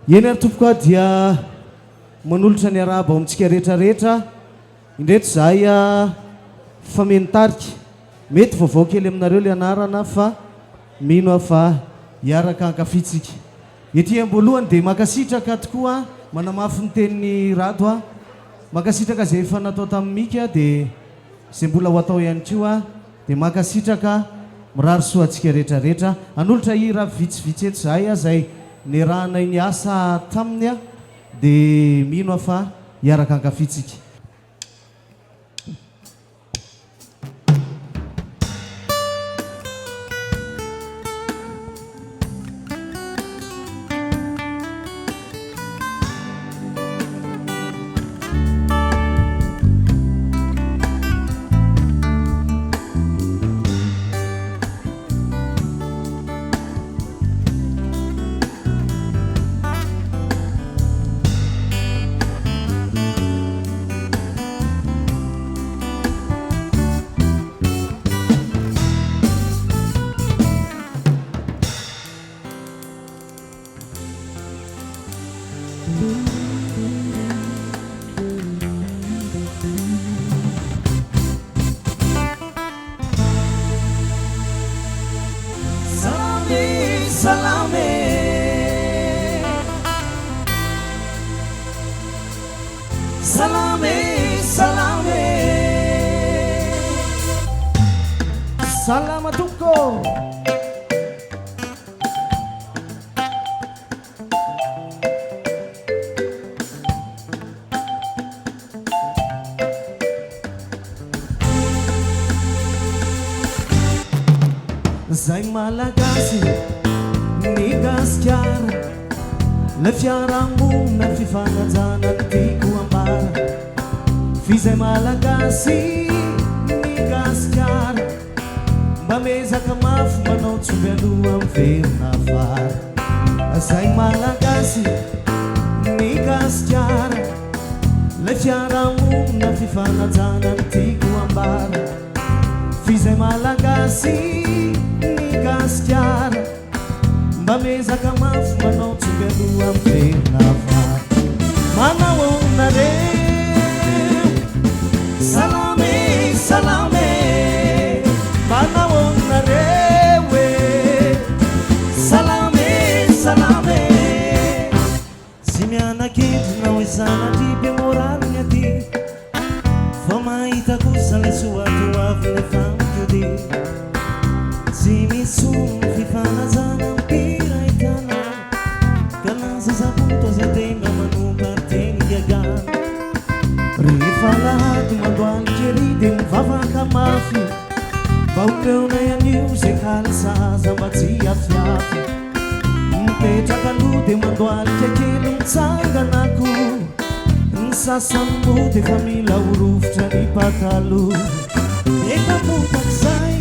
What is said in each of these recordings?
Eny ary tompoko a dia manolotra ny arabo amintsika rehetrarehetra indreto zahay famenitarika mety vaovao kely aminareo le anarana fa mino aho fa hiaraka ankafitsika ety amboalohany dia makasitraka tokoa manamafy ny tenin'ny rado a makasitraka zay efa natao tamin'ny mika dia zay mbola ho atao ihany koa a dia makasitraka mirary soa antsika rehetrarehetra anolotra hira vitsivitsy eto zahay a zay nirahana iny asa taminy a dia mino aho fa hiaraka ankafitsika. Salama tuko zay malagasy ny gasikara le fiarahamonina fifanajana ny tiako ambara fizay malagasy ny gasikara mba mezaka mafy manao tsovy aloha miverina vara zay malagasy ny gasikara le fiarahamonina fifanajana ny tiako ambara fizay malagasy ny gasikara mba mezaka mafy manao tsovy aloha miverina vara manao onareo salame salame manao onareo salame salame sy mianakendrina hoe zanadriby amoraliny aty fa mahita kosa le soatoavy le famikody tsy misomy fifanajana mpira itana ka laza zaboto aza tena manomba teny gagana rehefa lahady mandoaly kery dia mivavaka mafy mba homeona ianio zay kalisaza mba tsy afiafy mipetraka aloha dia mandoalika kely mitsanganako ny sasany moa dia fa mila horofotra ny pataloha efa motak'izay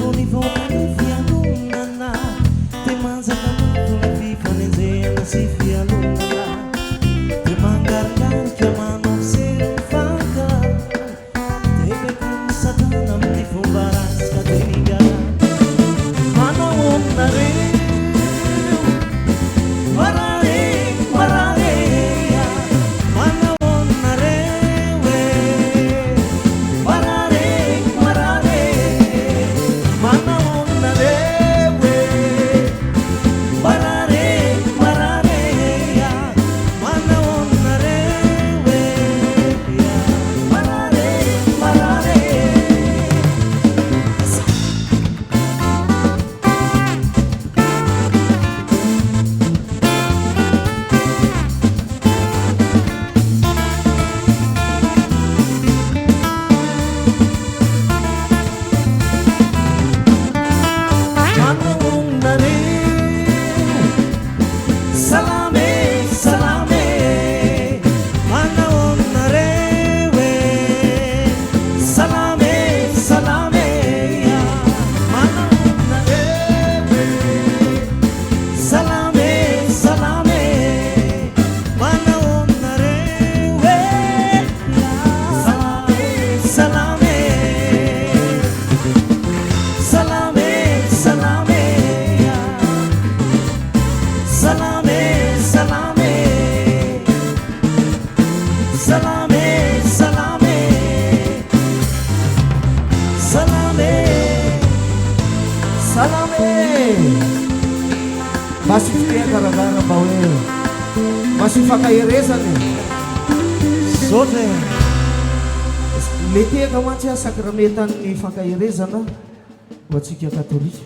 vo nivoaka ny fialonana dia manjaka mako ny fifanenjena sy fialonana dia mangarigarika manao sery mifankara dia beko misatana amin'ny fomba rasika dia ningara manao aminareo marare mararea manao aminareo marare marare manao aminareo marare mararea karakara mba hoe masy fakahirezany zotra le tehaka mantsy a sakrametan'ny fankahirezana ho atsika katolika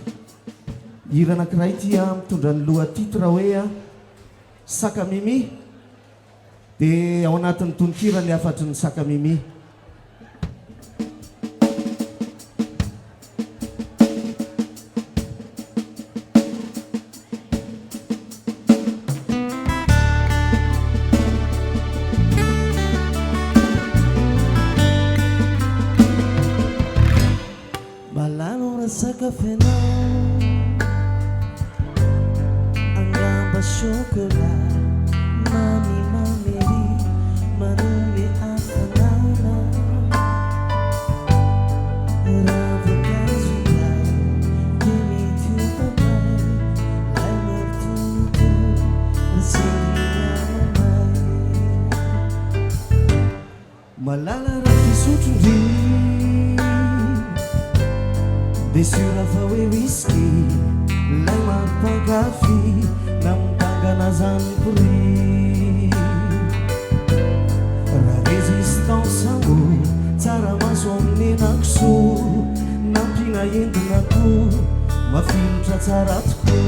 hira anankiray tia mitondra ny loha titre hoe a sakamimi dia ao anatin'ny tononkira ny afatry ny sakamimi Sakafenao angamba chocolat mami mameri manome afanana ravokazolay demitiotamay lay martuto naseriamamay malala raha fisotrondry desura fa hoe whisky lay mampankafy na mitangana zany pori raha résistance ango tsara maso amin'ny nakiso nampina endinako mafilotra tsara tokoa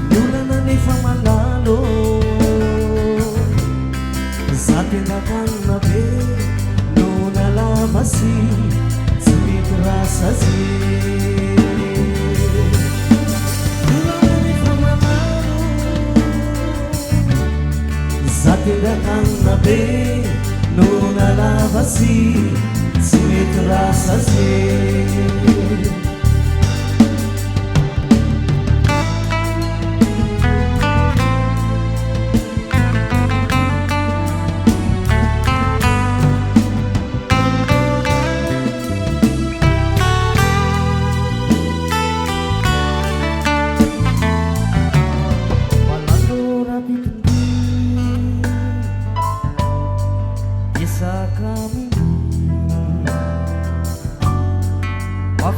ny olana nefa malalo za tendakanina be lavasi tsy mety rasazy rehefa manano za tendakanina be no nalavasy tsy mety rasazy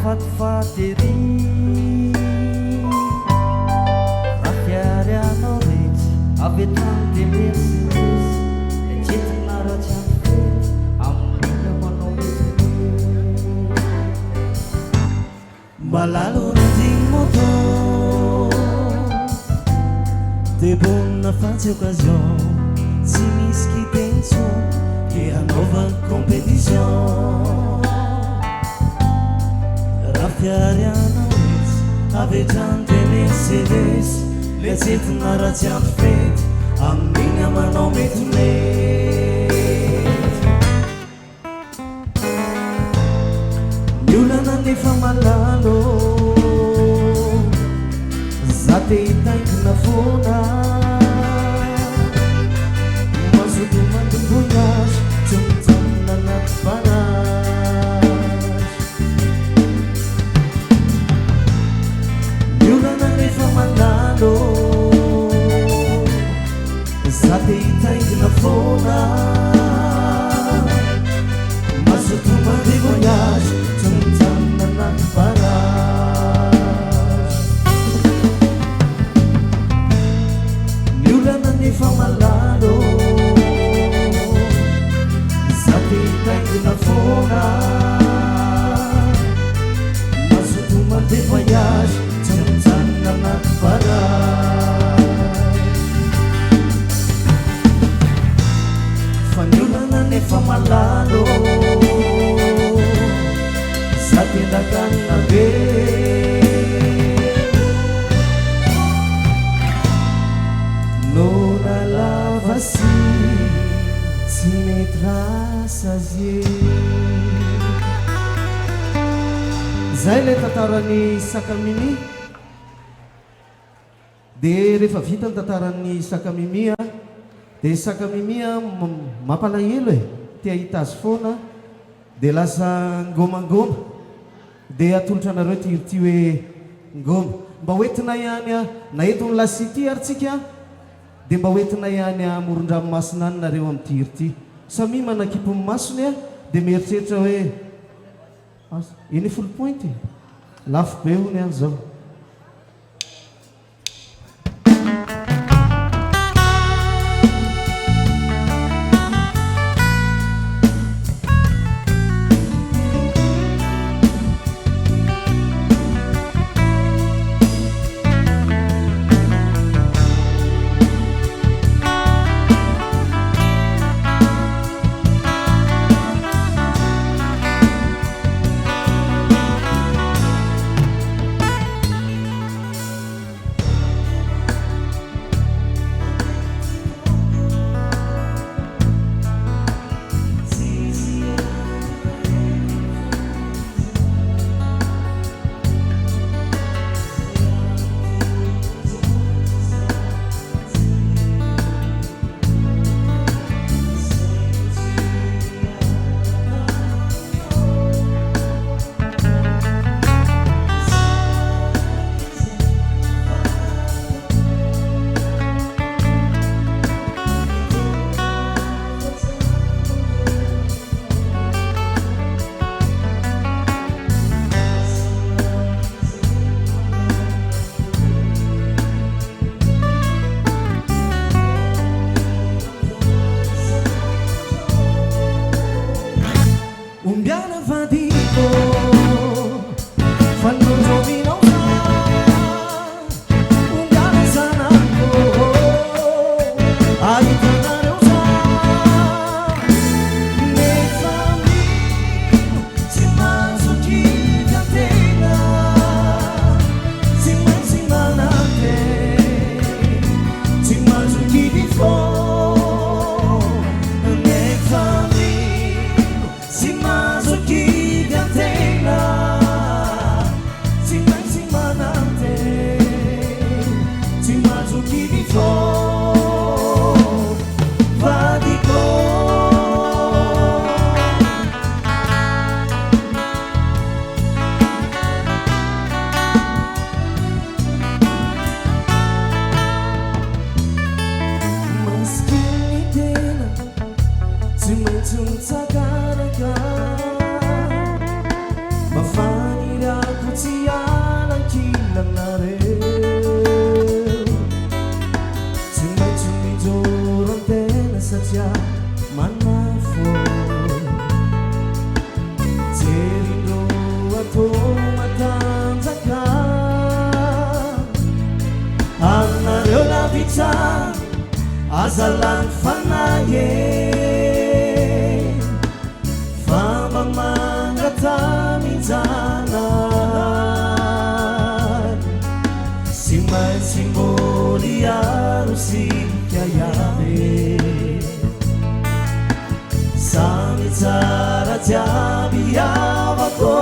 fatfateri rafiarianao retsy avetante mercedes etsetinaratsy any fety amin'n'ina manao mety malalo radigny moto de bonne fantsy occasion tsy misy kitenso e anaovany compétition rafiarianao retsy avetrante mercedes le tsetina ratsy any fety amin'igny amanao mety mety ny olana nefa malalo za te hitaingina foana mazoto mandombonazy tsy mijanona anaty banazy ny olana nefa malalo za te hitaingina foana mazoto mandevonyazy tsy mijanona anaty banazy ny olana nefa malalo za te hitaingina foana mazoto mandevoyazy tsy mijanona anaty banazy fa ny olana nefa malalo za tendakanina be no nalavasy tsy mety rasazy zay le tantarany sakamimi dia rehefa vita ny tantarany sakamimi dia sakamimi mampalahelo e tia hita azy foana dia lasa ngomangoma dia atolotra anareo tirity hoe ngoma mba hoentina ihany na eto ny lasity ary tsika dia mba hoentina ihany amoron-dranomasina any nareo amin'ny tirity samy manakipony masony dia mieritreritra hoe iny full point lafo be hony any zao. Azalan fanaye Fama mangatami jalan Simai simboli arusi kayame Sami cara jabi awako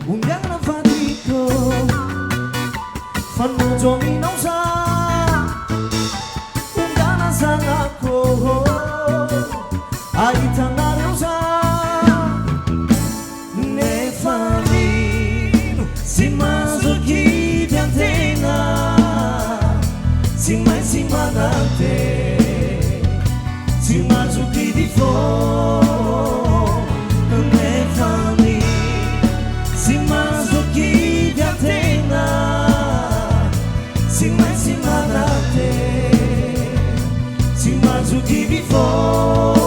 Ungang na fatiko Fanu jomi não sa Aitanareuza ne famino si manzo chi ti antena si mai si manate si manzo chi di fuoco ne famino si manzo chi ti antena si mai si manate si manzo chi di fuoco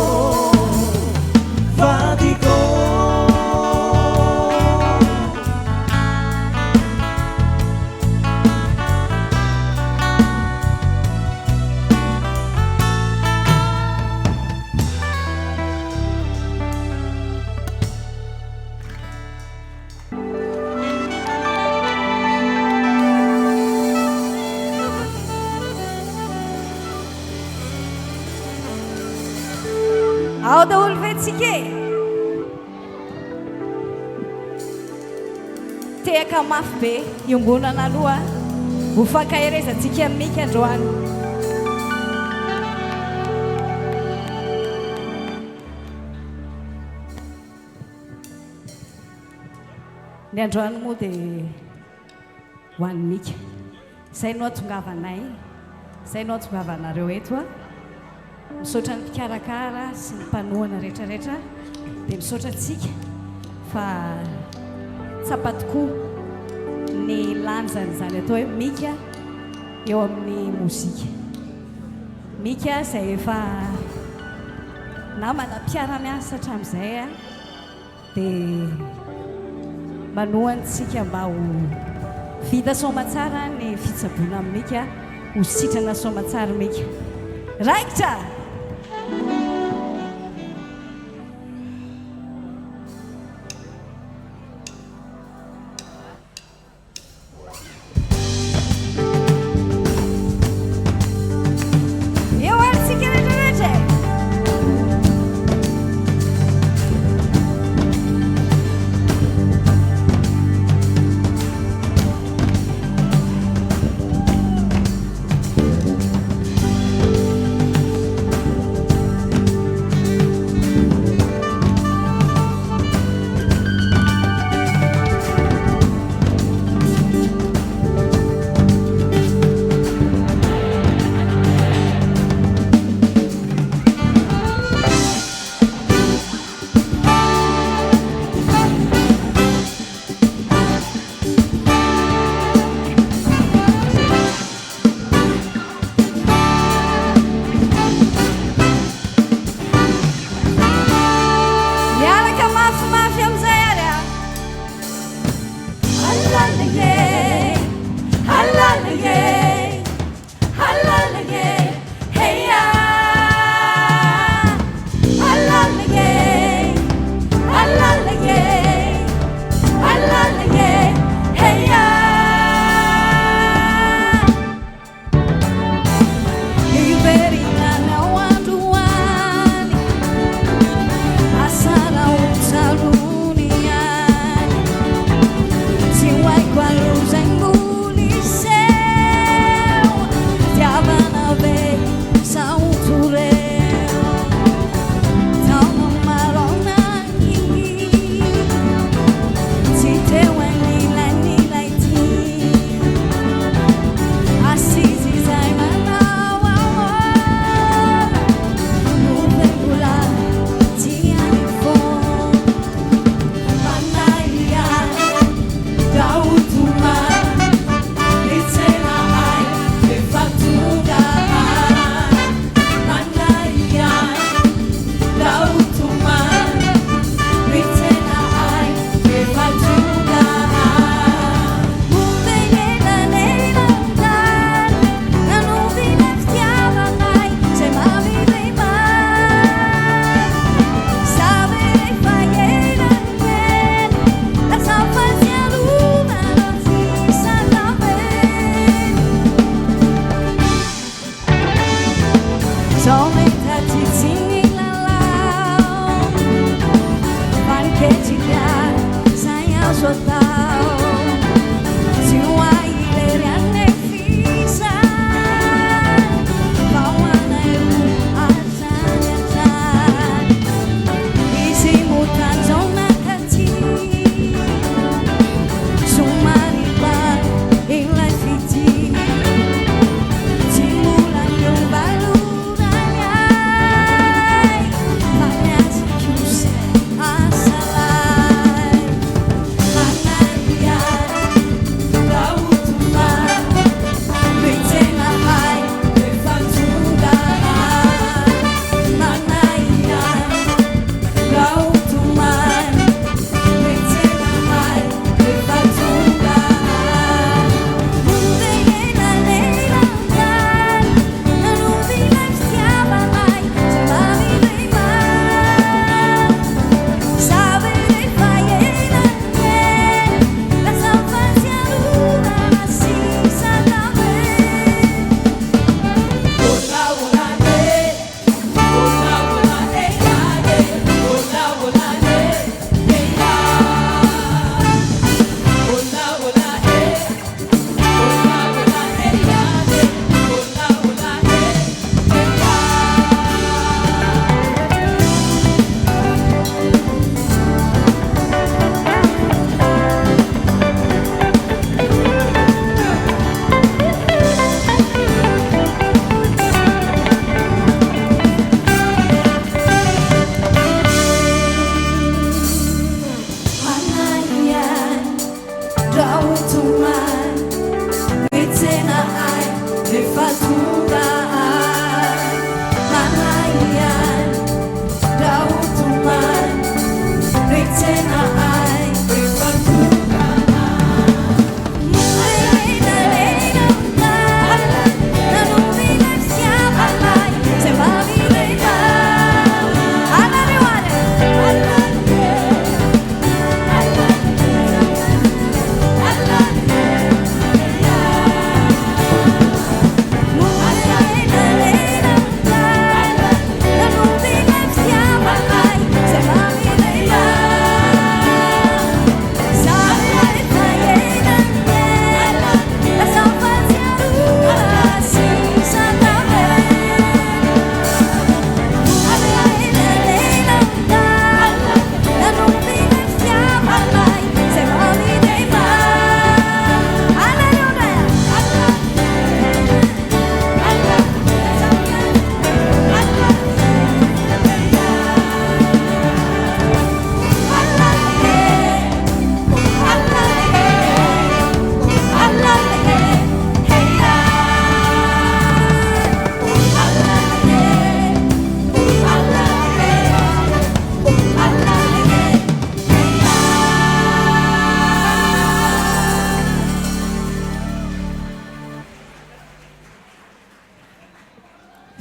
Ao daholo vetsike tehaka mafy be iombonana aloha ho fankahirezantsika amin'ika androany ny androany moa dia ho an'nika sainao atongavanay sainao atongavanareo eto a misaotra ny mpikarakara sy ny mpanohana rehetrarehetra dia misaotra antsika fa tsapa tokoa ny lanjanyzany atao hoe mika eo amin'ny mozika mika zay efa namana mpiara-miasa hatramin'izay a dia manohantsika mba ho vita somatsara ny fitsaboana amin'ny mika ho sitrana somatsara mika raikitra Qual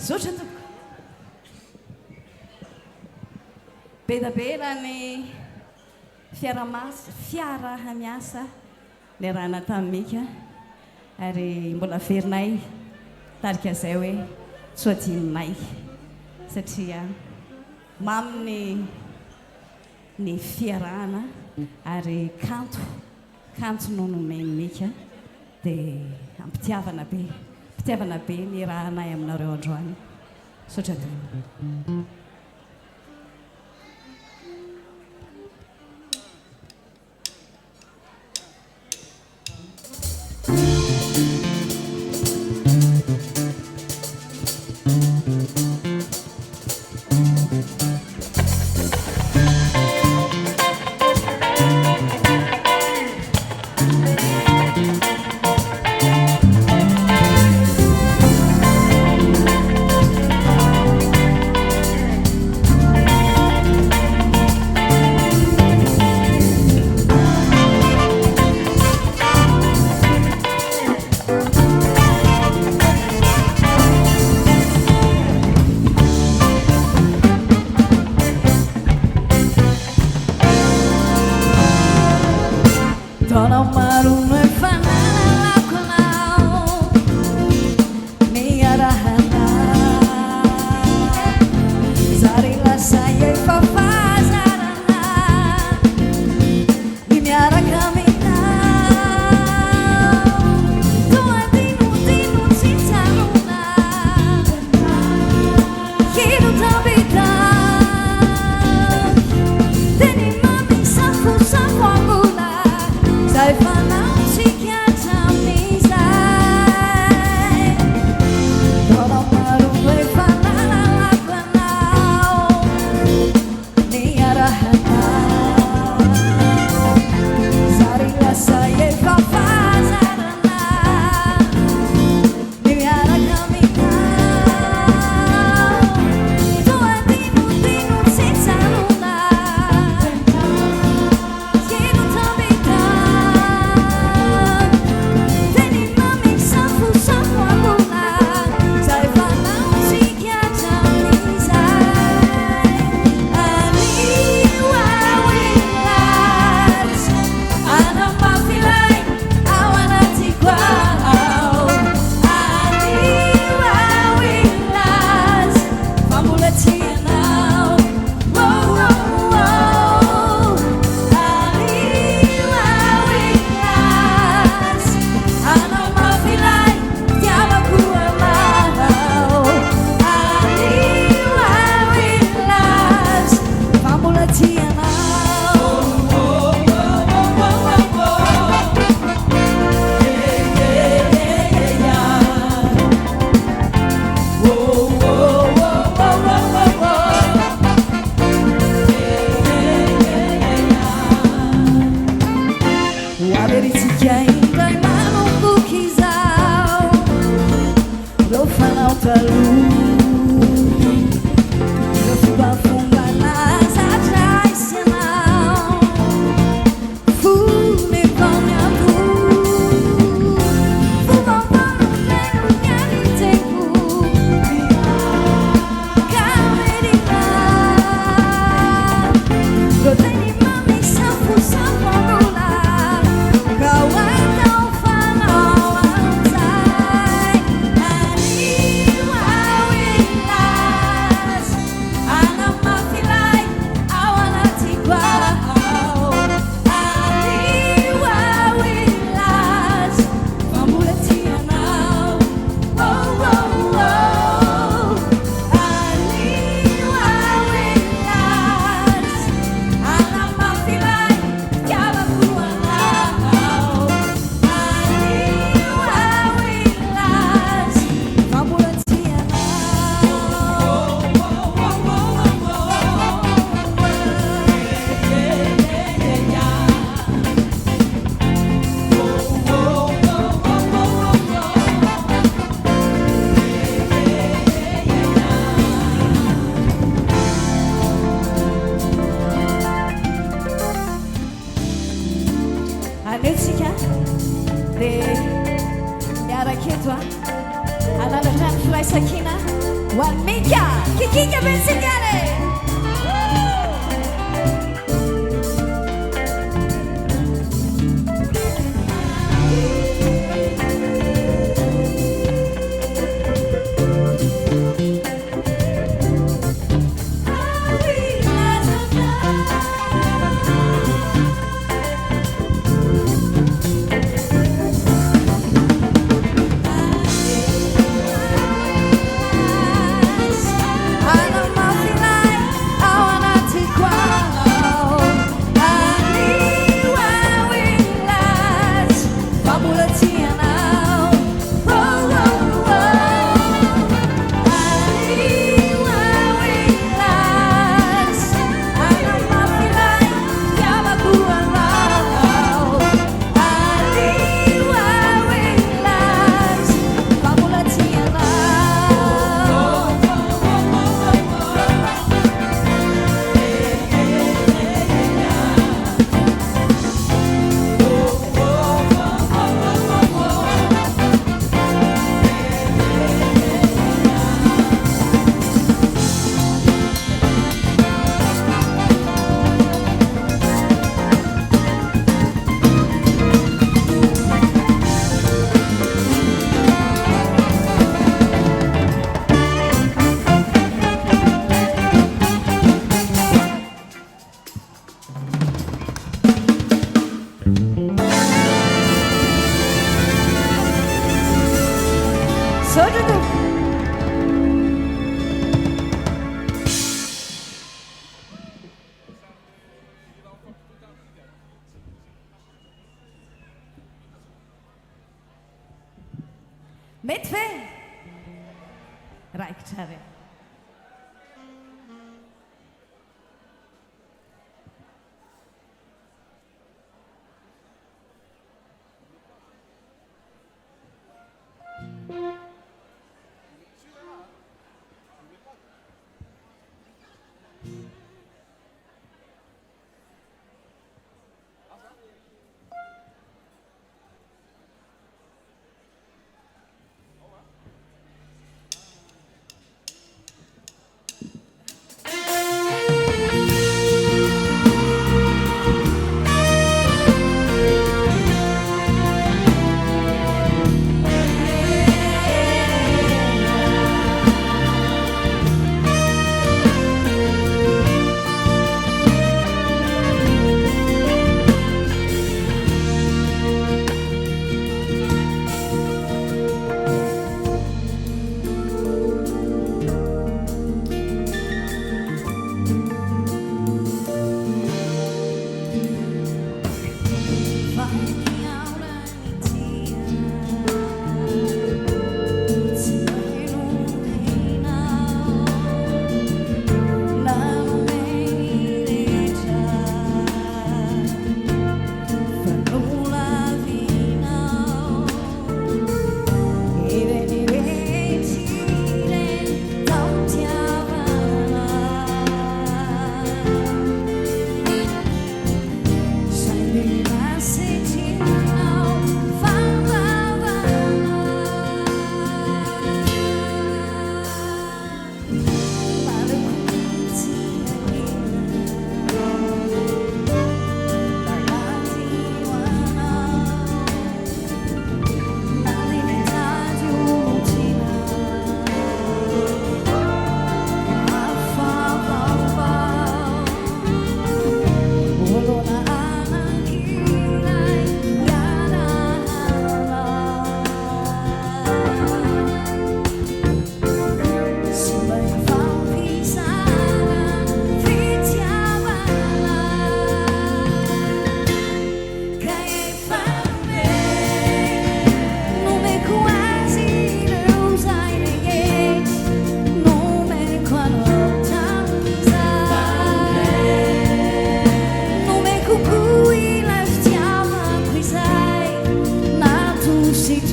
Zotra toko bedabera ny fiarahamiasa le rahana tamika ary mbola ferinay tarika izay hoe tsoadinonay satria maminy ny fiarahana ary kanto no nomeny mika dia ampitiavana be ny rahanay aminareo androany sotra to Tolong marungai fanala kunau Niara hata Zarilah saya fafazarana Niara kami Tua dinu cinta luna Hidup tak beda Deni mami safu aku Saya fanasi que ainda maluco quisau lo fanau talu lo fuba funga nas atrás senão fu me panya tu fu bom no tempo camerina lo teni mami safu safu Anetsika dia miaraketo anandrano firaisakina ho an'ny Mika kikika bensigare mety ve raikitra re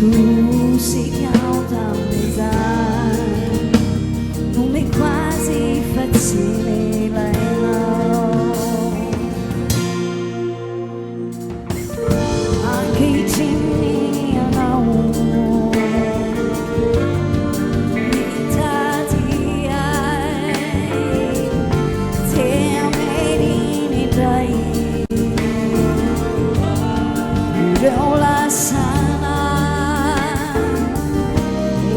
tosicao da mezza non è quasi facile anche i cenni hanno meritati te a medini dai la sana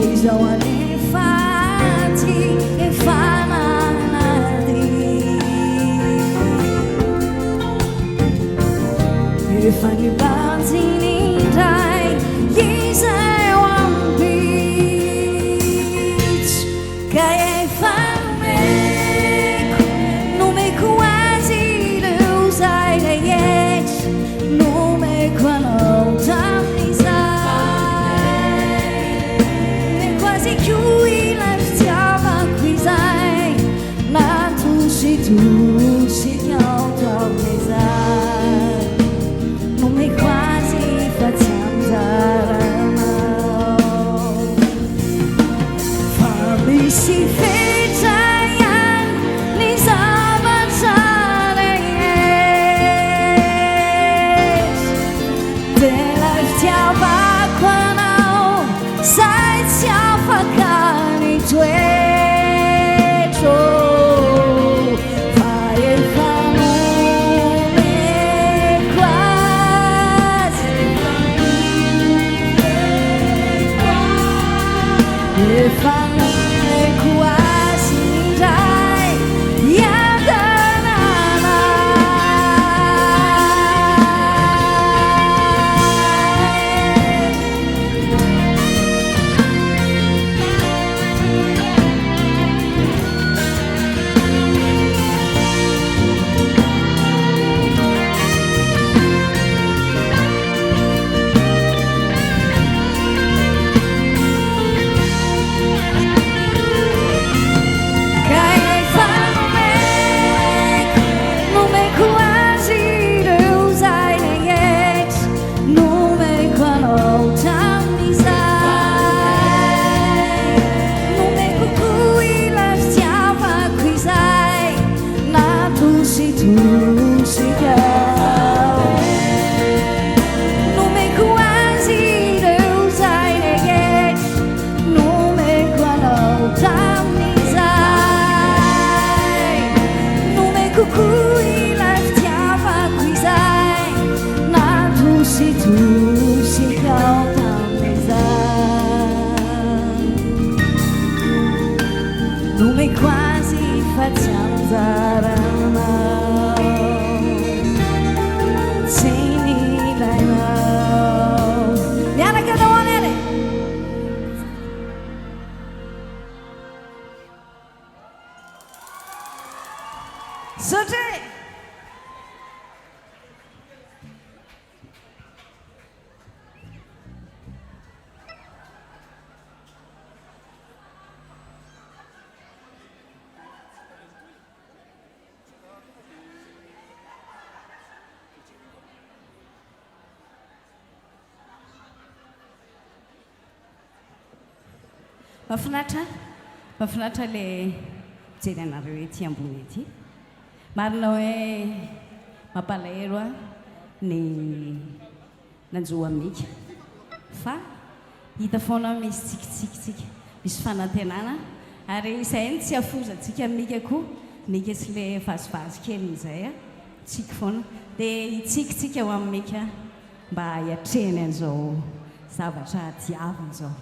e giovani fatti e fanati e fanno i bambini dai gli sei one beach che hai fame non mi quasi lo sai da yes non mi quando mi sai e quasi chiudi la stiava qui sai ma tu sei chiauta mi sai non mi quasi facciamo fammi si fece ni sama sale de la stiava quando sai stiava cani tuecho fai il famone quasi e famone quasi dai Come quasi facciamo zarana Sini dai now Liana che da volere Sote mahafinaritra le mijery anareo ety ambony ety marina hoe mampalahelo a ny nanjoa mika fa hita foana misy tsikitsikitsika misy fanantenana ary izay ny tsy afozatsika mika koa mika sy le vazivazy kely izay a tsika foana dia hitsikitsika ho amin'ny mika mba hiatrehany an'izao zavatra diavana zao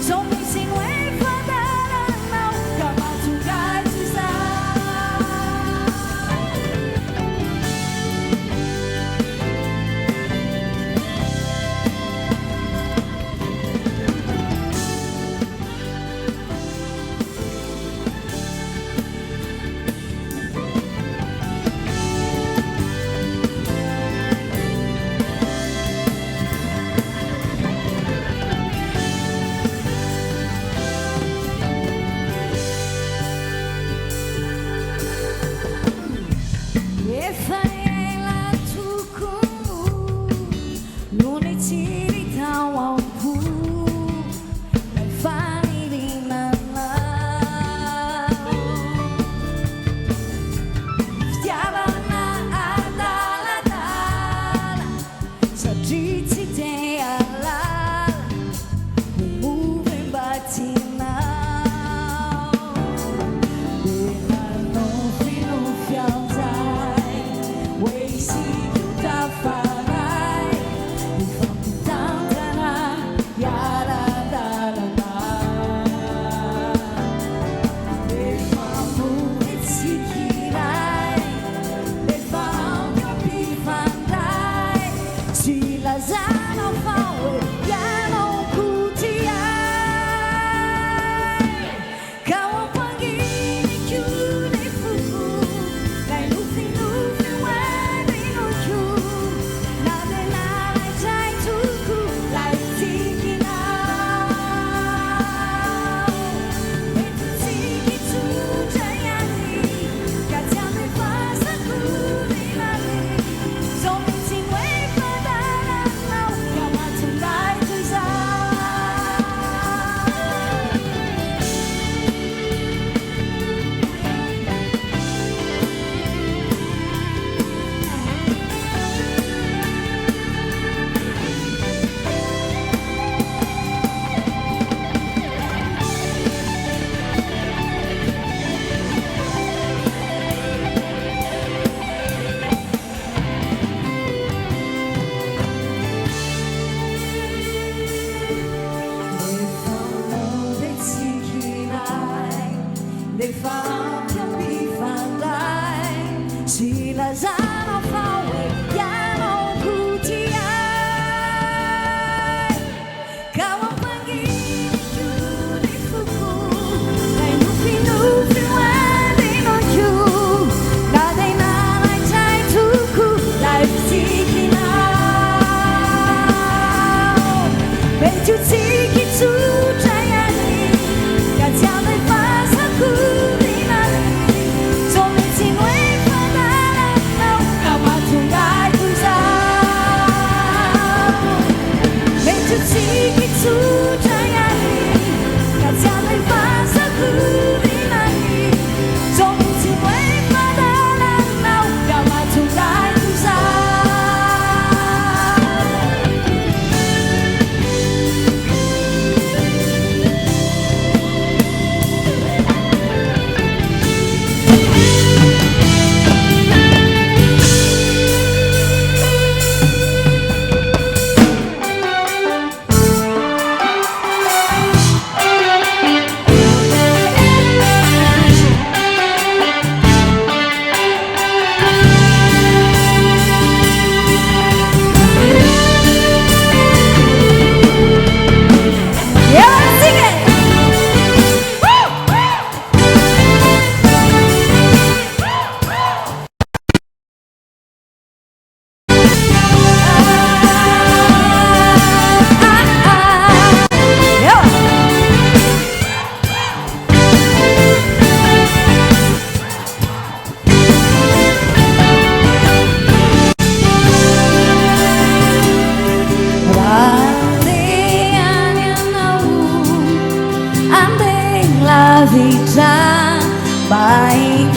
从没情未分的冷，干嘛？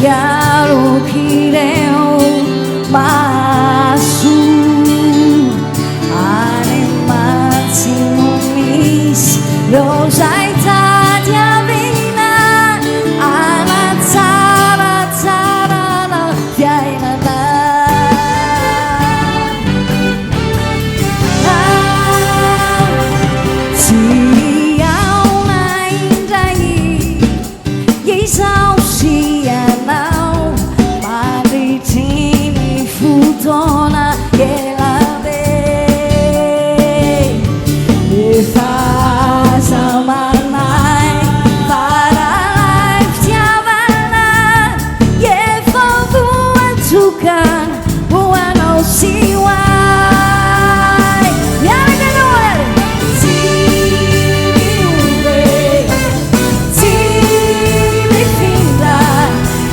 chiaro che reo masu animazzi non mis rosa italia vina ana zara zara la fiaina Dona che la ve e fa samanai para life tiavana e fa buan tukan buan o siwai yana que no er si mi finda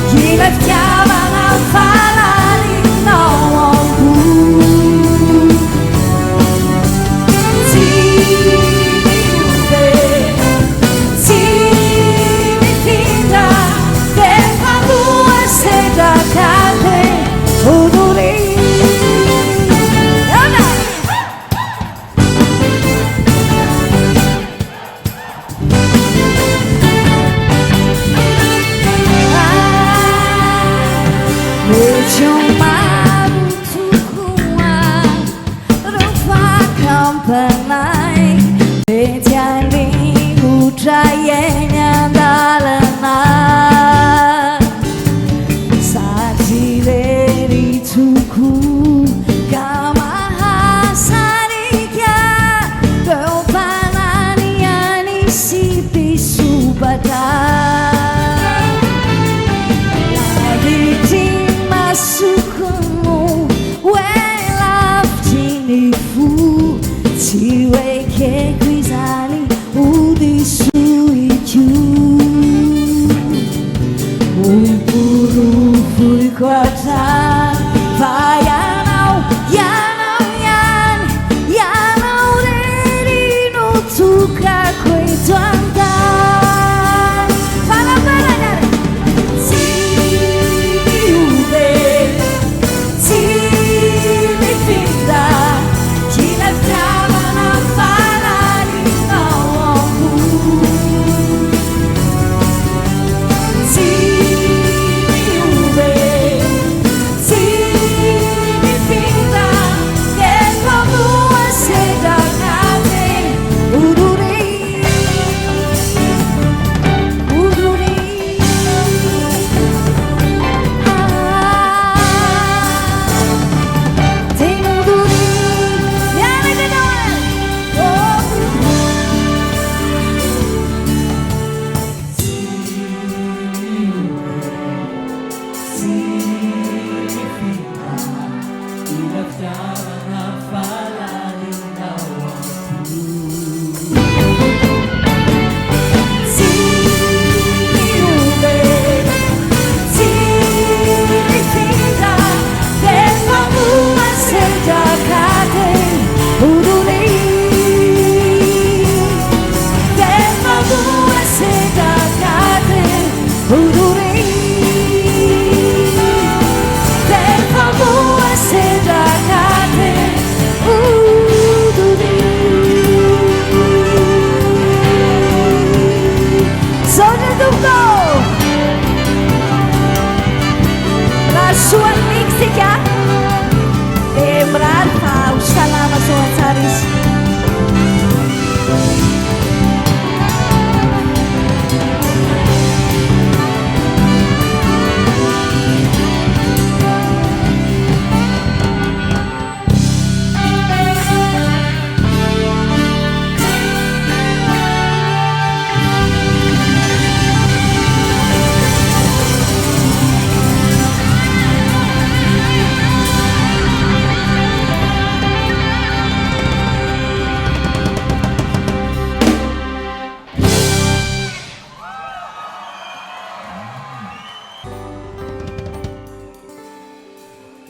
che la tiavana fa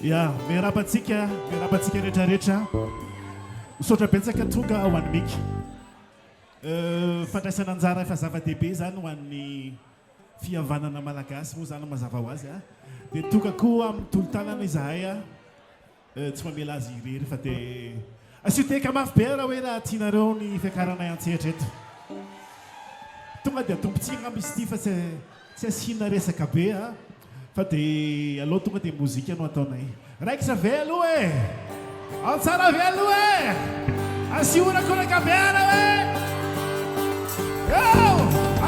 Ya, merapatsika rehetrarehetra misaotra betsaka tonga ao an'ny mika fandraisana anjara efa zava-dehibe zany ho an'ny fihavanana malagasy moa zany mazava ho azy a dia toka koa amin'ny tolotanana izahay a tsy mamela azy irery fa dia asio teka mafy be raha hoe raha tianareo ny fiakaranay an-tsehatra eto tonga dia tompontsika misy ty fa tsy asiana resaka be a fa dia aloha tonga dia mozika no ataonay raikitra ve aloha e ao tsara ve aloha e asionakoraka beana hoe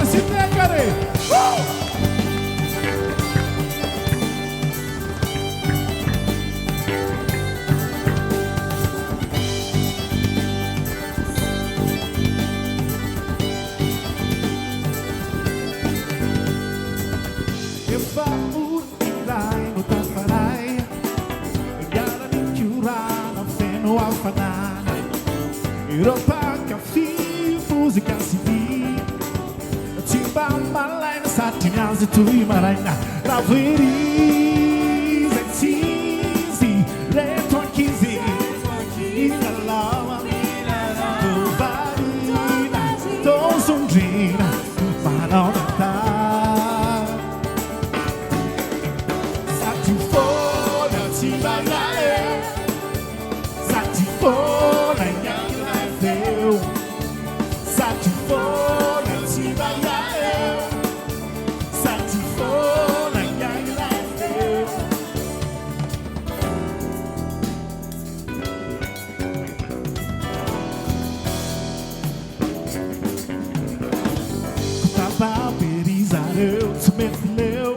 asio teka re Europa caffè, musica civil Timba malaina satinhazy toy maraina Raveri zenzizi Reto ankizy Milalava Tovarina Tosondrina Manao Natal Satifona Timbaiale Satifona Satifona Timbaiale Satifona Yanglaeu Kutaba berizareu Tsumetileu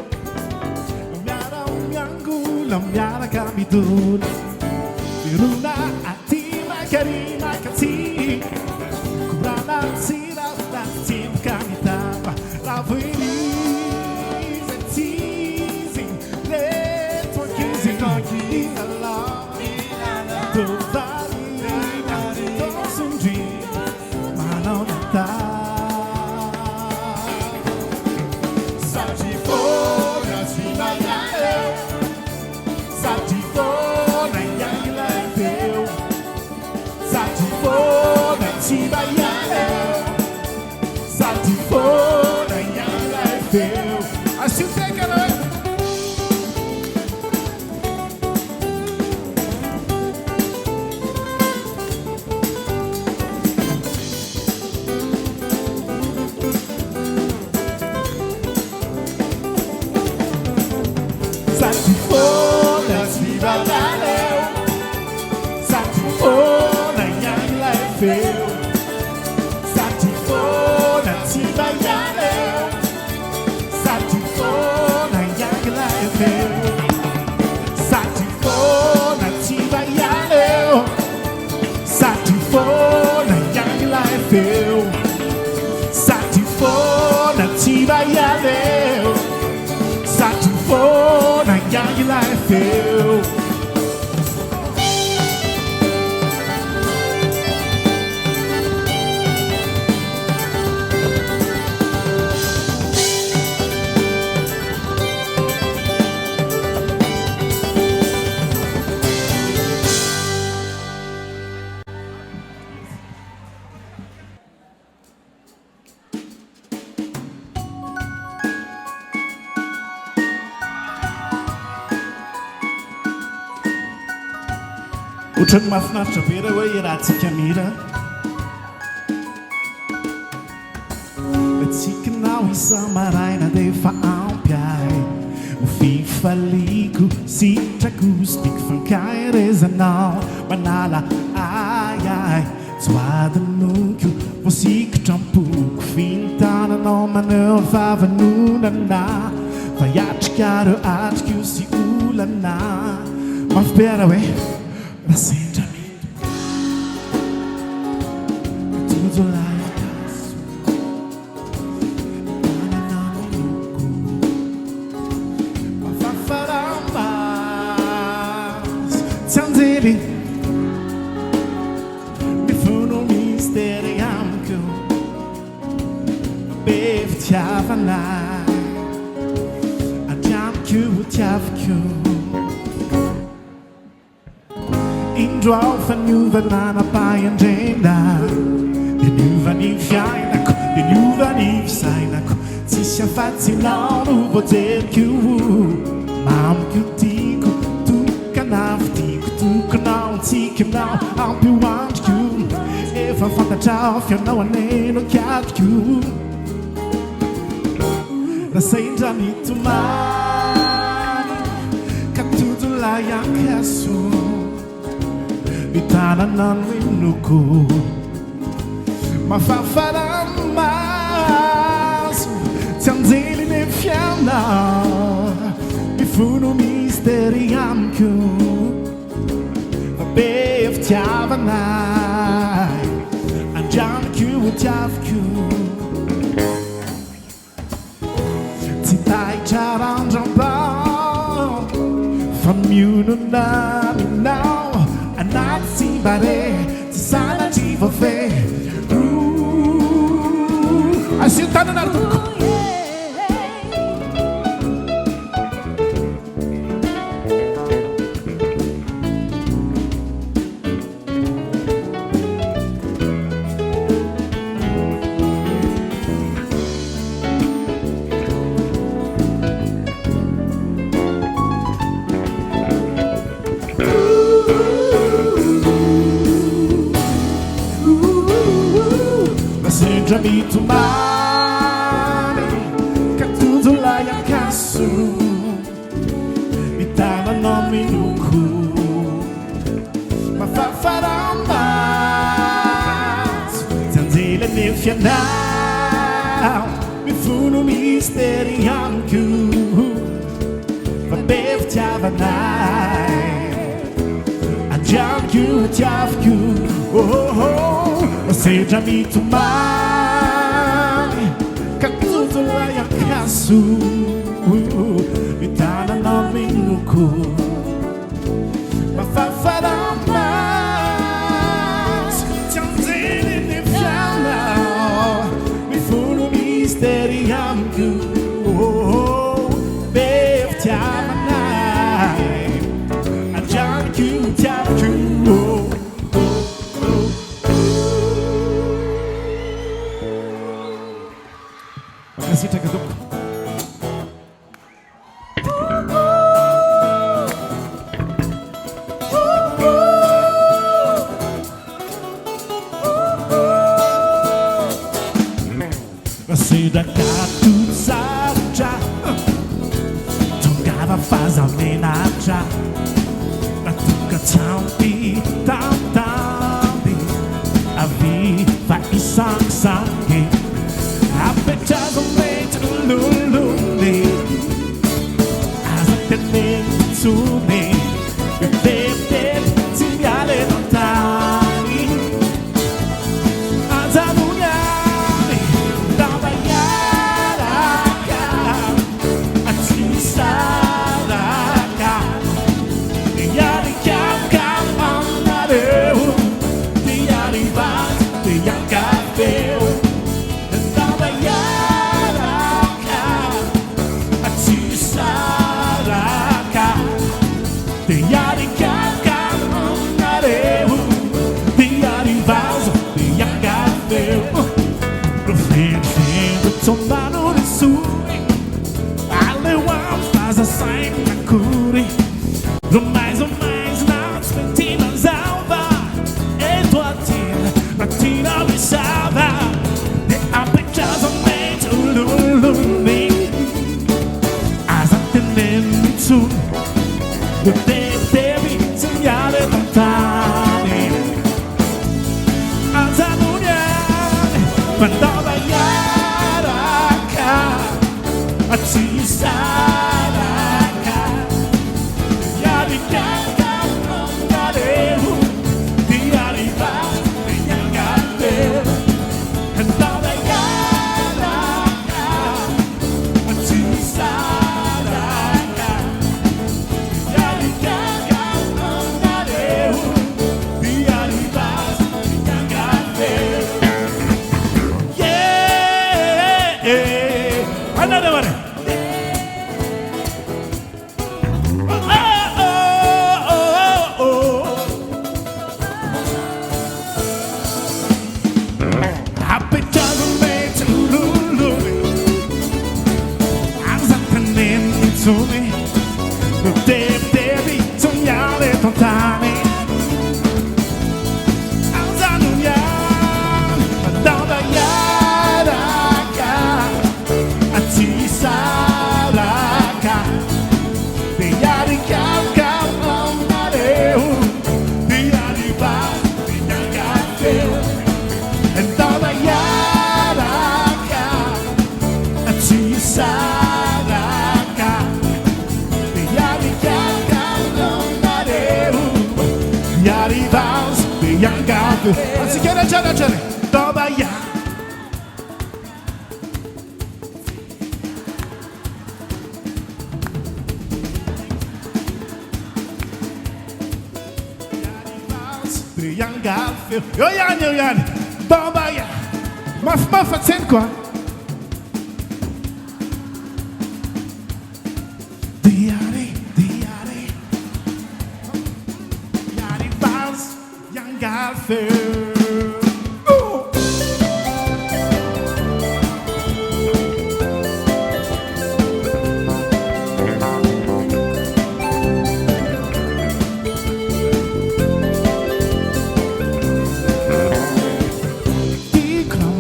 Miara Unyangula Miara Kamidun Miruna Atima Karima Kati Kurana Sira Tim Kanitaba Lavini Zetizi Leto Kizi Tovarina Tosundri Manonata Satifona Timbaiale Satifona Yanglaeu Satifona Timbaiale Satifona Yanglaeu Assim tem que Satifona Timbaiale Satifona Yanglaeu Satifona Timbaiale Satifona Yanglaeu Satifona Timbaiale Satifona Yanglaeu Satifona Timbaiale Satifona Yanglaeu Otrany mahafinaritra be raha hoe rahantsika mira Tsikinao isa-maraina dia efa ampy ahy Ho fifaliako sitrako stiky fankairezanao Manala ai tsy hoadinoko voasikotra ampoko Fintananao maneho vavanonana Fa hiatrika reo atriko sy olana Mampipera hoe Rasendra mendo Tudo lá em casa Banana minuco Mafafarambas Tsanzeli Mifuno misteri amko Bev tiavanai Adiamko tiavko Indro faniovana napahindrena Dia niova ny fiainako Dia niova ny fisainako Tsy Tsisy afatsy lao no voajeriko mamiko tiako tokana fitiako tokonao antsikinao ampio andriko efa fantatrao fianao aneno kiatiko rasaindra mitomany ka totolay ankaso mitanana no inoko mafafaramaso tsy anjely ny fianao mifono misteri amiko be fitiavanay andraniko tiaviko tsy tahitrarandram-bao fa mionona minao anaty simbare tsy sanatry vofe asio tanana ary tompoko mitomany ka totolay ankaso mitananao minoko mafafaramaso tsy anjely ny fianao mifono misteri amiko fa be fitiavanay andraniko tiaviko sedra mitomany ka totolay ankaso mitananao minoko mafafaramaso tsy anjely ny fianao mifono misteri amiko be fitiavanay andraniko tiaviko sitraka tompoko rasidaka tutsarotra tongava fazamenatra natoka tsampy tamtamby avy fa isangisangy apetrazo mety luluni azatenentsuni bebebeb tsy miale lontany anjanonyany ndavaiaraka atsy misaraka iarikakam aminareo tiarivany tiankafeo Sombano di suri alle uam faz a saim na curi mais não spentina zalva e tua tina visava de apechazamente ululumi as attenenzu de tevi segnale lontane anzanunyane mandava atsy saraka yarikaka nangareo tiariva menyangateo andava yaraka atsy saraka yarikaka nangareo tiariva menyangateo yeah. lontane. Anzanunyan, Dandayaraka, Atisaraka, Deyarikam Amnareu, Deyariba, Deyarikafeu, Dandayaraka, Atisaraka, Deyarikam Amnareu, Yaribas, Deyarikafeu. Assim que era tchana tchana, Dandayaraka. Triangle, yo yan, bamba ya, maf atsen quoi. Diare, yari bas, young galfer.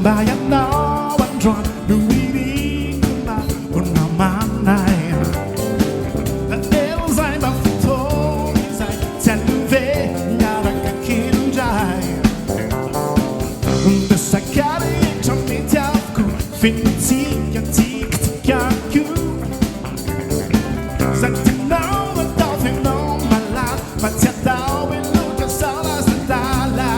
Bayan now and drawn the weeding on a man night. The hills I'm a photo inside Telve Yaraka Kinjai. The Sakari Tomitaku Finti Yatik Tikaku. Santino the dolphin on my lap, but Tadao will look as all as the dollar.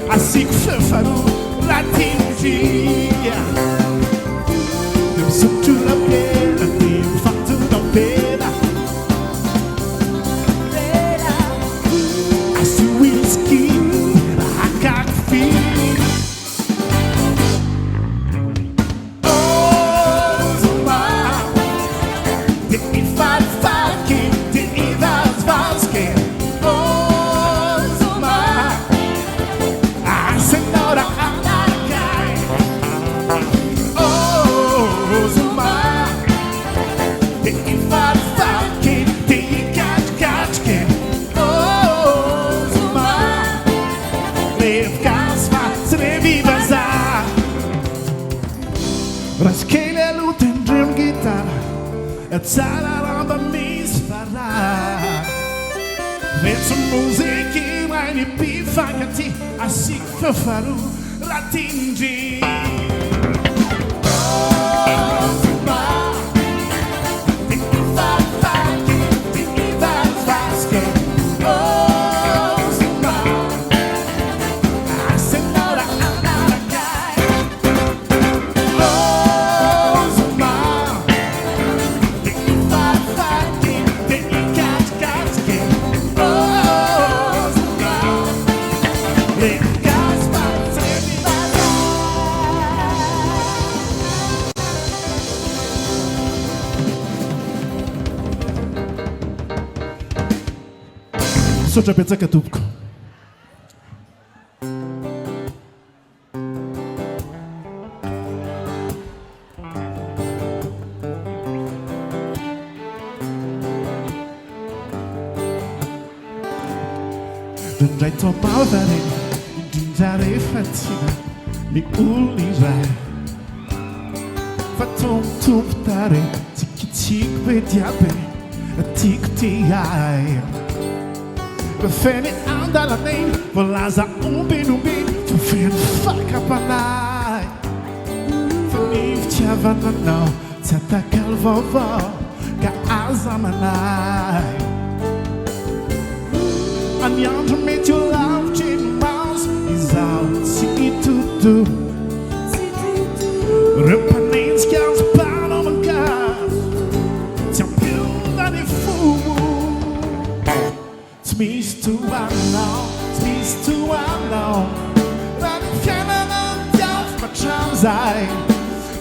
Assim que foi farou latingia. Eu sou tudo a pena, eu faço tudo a pena. Assim whisky, a café. Oh, Zuma, de Ifarfaki, de Ivasvaski. Oh, Zuma. Senhora Anarcai, oh Zuma, te infarfaki, te catchke, oh Zuma, lev kasva, srevivaza, raskele luten drum guitar, tsararamba misfara, vet som musik i meine bifangati. Assim que foi farou latingi. Socha Petsaka Tupko. Indray toa-baovana reny indrindra rehefa tiana ny olona iray fa tombotombo tare tsikitsiky be diaby tiako ty ahy feny andalana iny voalaza ombenombeny fa feny fakapanahy fa ny fitiavananao tsy atakalo vaovao ka aza manahy any andro mety ho lavitry ny maso izaho tsy hitoto reo mpanenjika azo mpanao mankazo tsy ampiona ny fomo tsy misy toanao tsy misy toanao raha ny fiainana diavo matramizay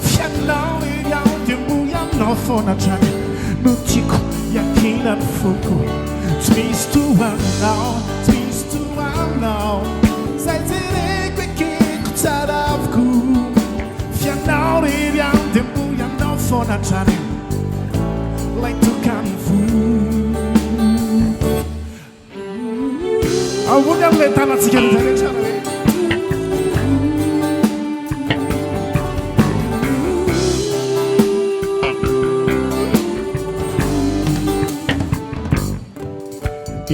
fianao iriao dia moianao foana trany no tiako iakina ny foko tsy misy toanao tsy misy toanao zay jereko ekeko tsara avoko fianao iriao dia moianao foana trany lay tokany avony am'lay tanatsika rehetrarehetra hoe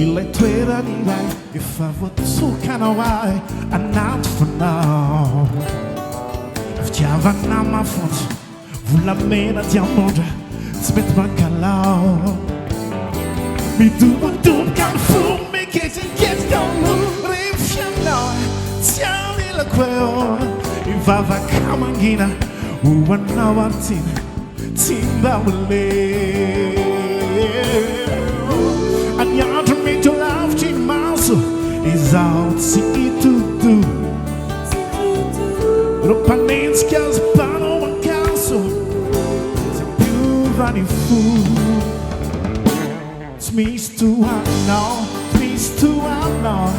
ilay toerany iray efa voatsokanao ahy anaty fanao fitiavana mafontsy volamena diamondra tsy mety mankalao midobodoboka ny fo miketriketrikao refianao tsy anelakoeo ivavaka mangina hoanao artina tsy mba mole any andro mety ho lavitry ny maso izaho tsy hitoto ro mpanenjika azo mpanao mankaso tsy ampiova ny fo tsy misy toanao tsy misy toanao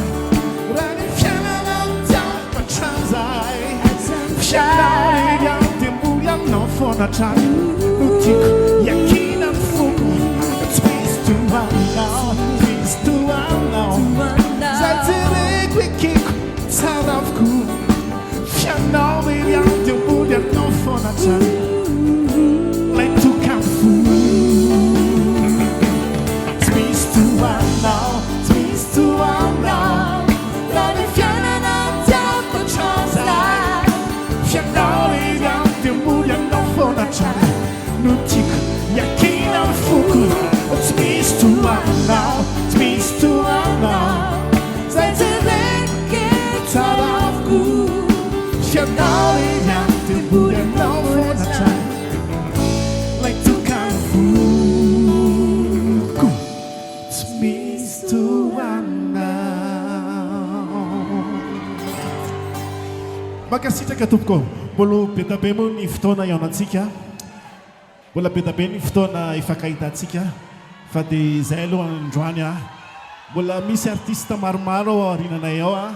raha ny fiainana diavo matramizay fianao iriao dia moianao foana trany no tiako iakina ny foko tsy misy toanao tsy misy toanao zay jereko ekeko tsara avoko fianao iriao dia moianao foana trany lay tokany fo tsy misy toanao tsy misy toanao raha ny fiainana diavo matramizay fianao iriao dia moianao foana trany no tiako iakina ny foko tsy misy toanao tsy misy toanao zay jereko ekeko tsara avoko fianao iriao dia moianao foana trany lay tokany foko tsy misy toanao makasitraka tompoko mbola be tabe moa ny fotoana iaonantsika mbola be tabe ny fotoana ifankahitantsika fa dia izay aloha androany a mbola misy artista maromaro ao aorinanay ao a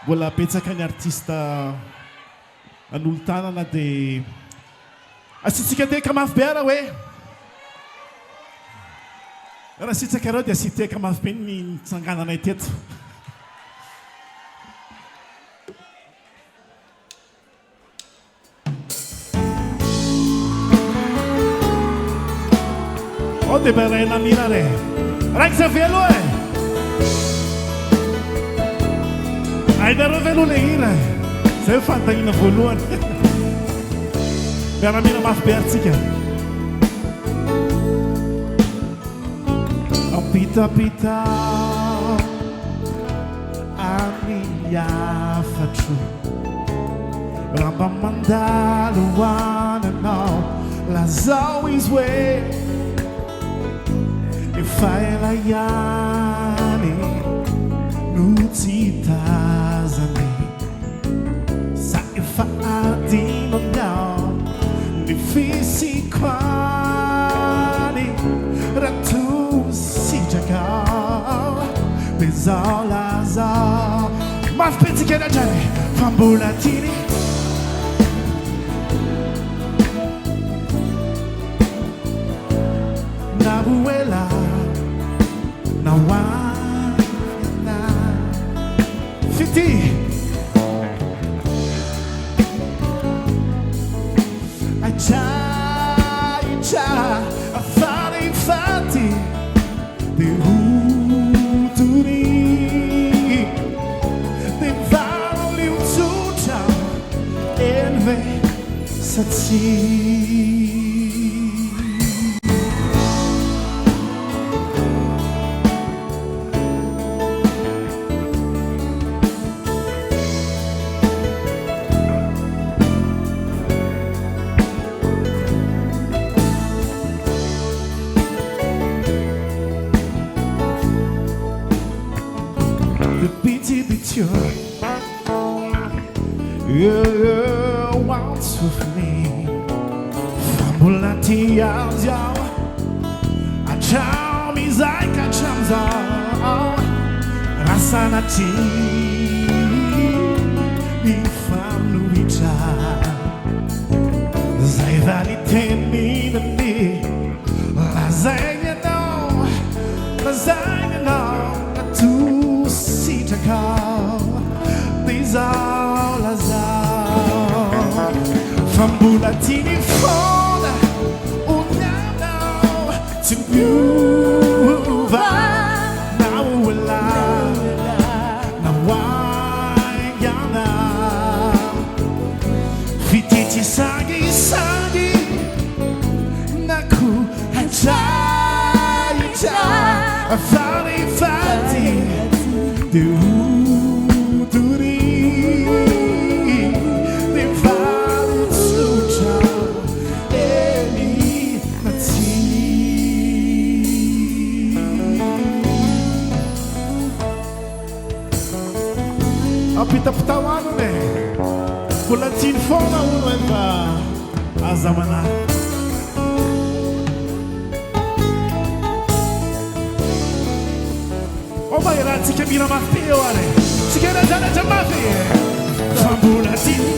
mbola betsaka ny artista an'olo-tanana dia asitsika teka mafy be raha hoe raha asitsaka reo dia asiteka mafy be ny tsangananay teto o dia beray nanina re raiky zay velo e ainareo velo le hira zay ho fantahina voalohany miaramina mafy be aritsika ampitapita amin'ny afatro ramba mandalo hoananao lazao izy hoe efa ela ihany no tsy tazany sa efa adinonao ny fisikoany raha tositrakao dia zao lazao mafy petsika nadrany fa mbola tiny nabuela na wana già a fare infatti di uturi di valli un sucia e ve sazi. You want with me Fambulati yao Acham izai kachamza Rasanati Mi famnu icha Zai valiteni nani Lasagna no Tu sita ka These are Fambulatini foda Unyana to move Now we're Now why yana Fititi sagi Naku hacha Fali fati Apita ptawano ne Bulatin fona uno eva Azamana Oma irati che mira matteo are Si chiede già le giamate Fambulatin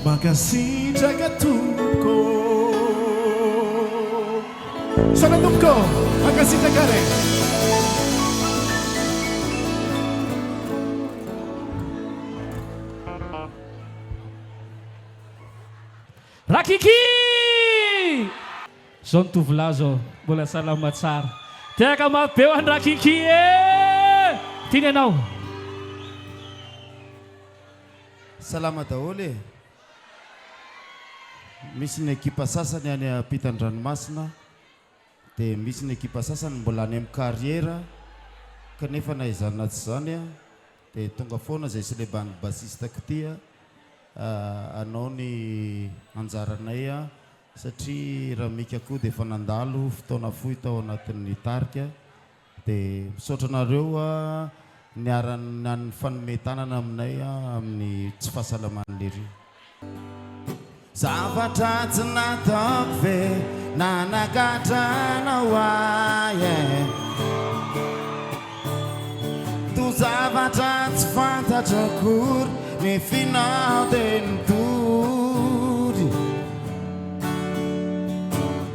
Makasih jaga tupko Sana tupko Makasih jaga re Rakiki! Zon tovolazo mbola salamat tsara. Tiaka mapeo an Rakiki Tiany anao. Salama daholo. Misy ny ekipa sasany any ampitan-dranomasina dia misy ny ekipa sasany mbola any amin'ny kariera kanefa na izany tsy zany dia tonga foana izay selebany basistako ty anao ny anjaranay satria raha mika koa dia efa nandalo fotoana fohy tao anatin'ny tarika dia misaotra anareo niarany fanometanana aminay amin'ny tsy fahasalamany lery. Zavatra tsy nataoko ve nanagadrana tu zavatra tsy fantatra akory ny finao dia nitory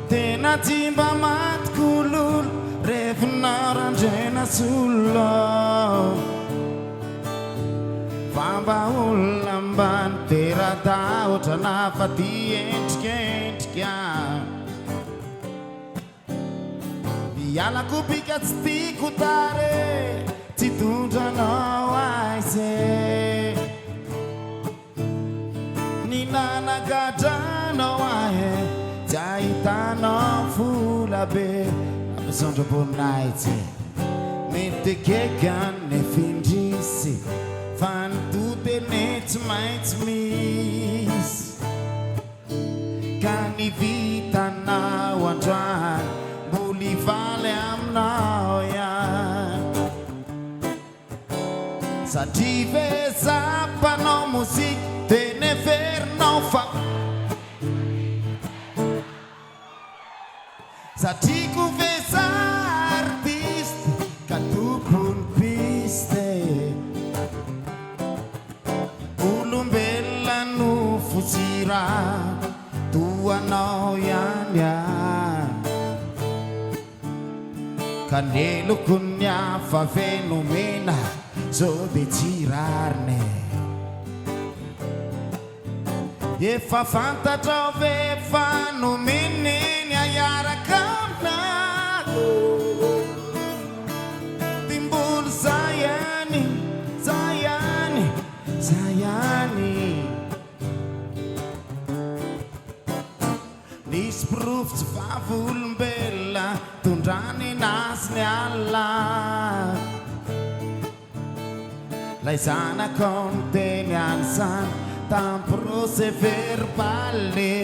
tena timba matok'ololo rehefinao randraina solo Famba olona ambany tera-tahotra nafaty endrikendrika Ialako bika tsy tiako tare tsy tondranao aize Ny nanagadrano tsy ahitanao vola be amizandro boninahitsy metekeka ny findrisy fa ny totene tsy maintsy misy ka ny vitanao androany mboly valy aminao ihany satria vezampanao mozika teny verinao fa satria ko veza artiste ka tokony piste olombelona no fotsira toanao ihany ka ny lokony hafa fenomena zao de tsy rarine efa fantatrao ve fa nomeneny ayaraka aminao timbolo zayany zayany zayany nisy pirofo tsy vavolombelona tondrany nazy ny alla lay zanakao ny teny an'izany tamprose verbale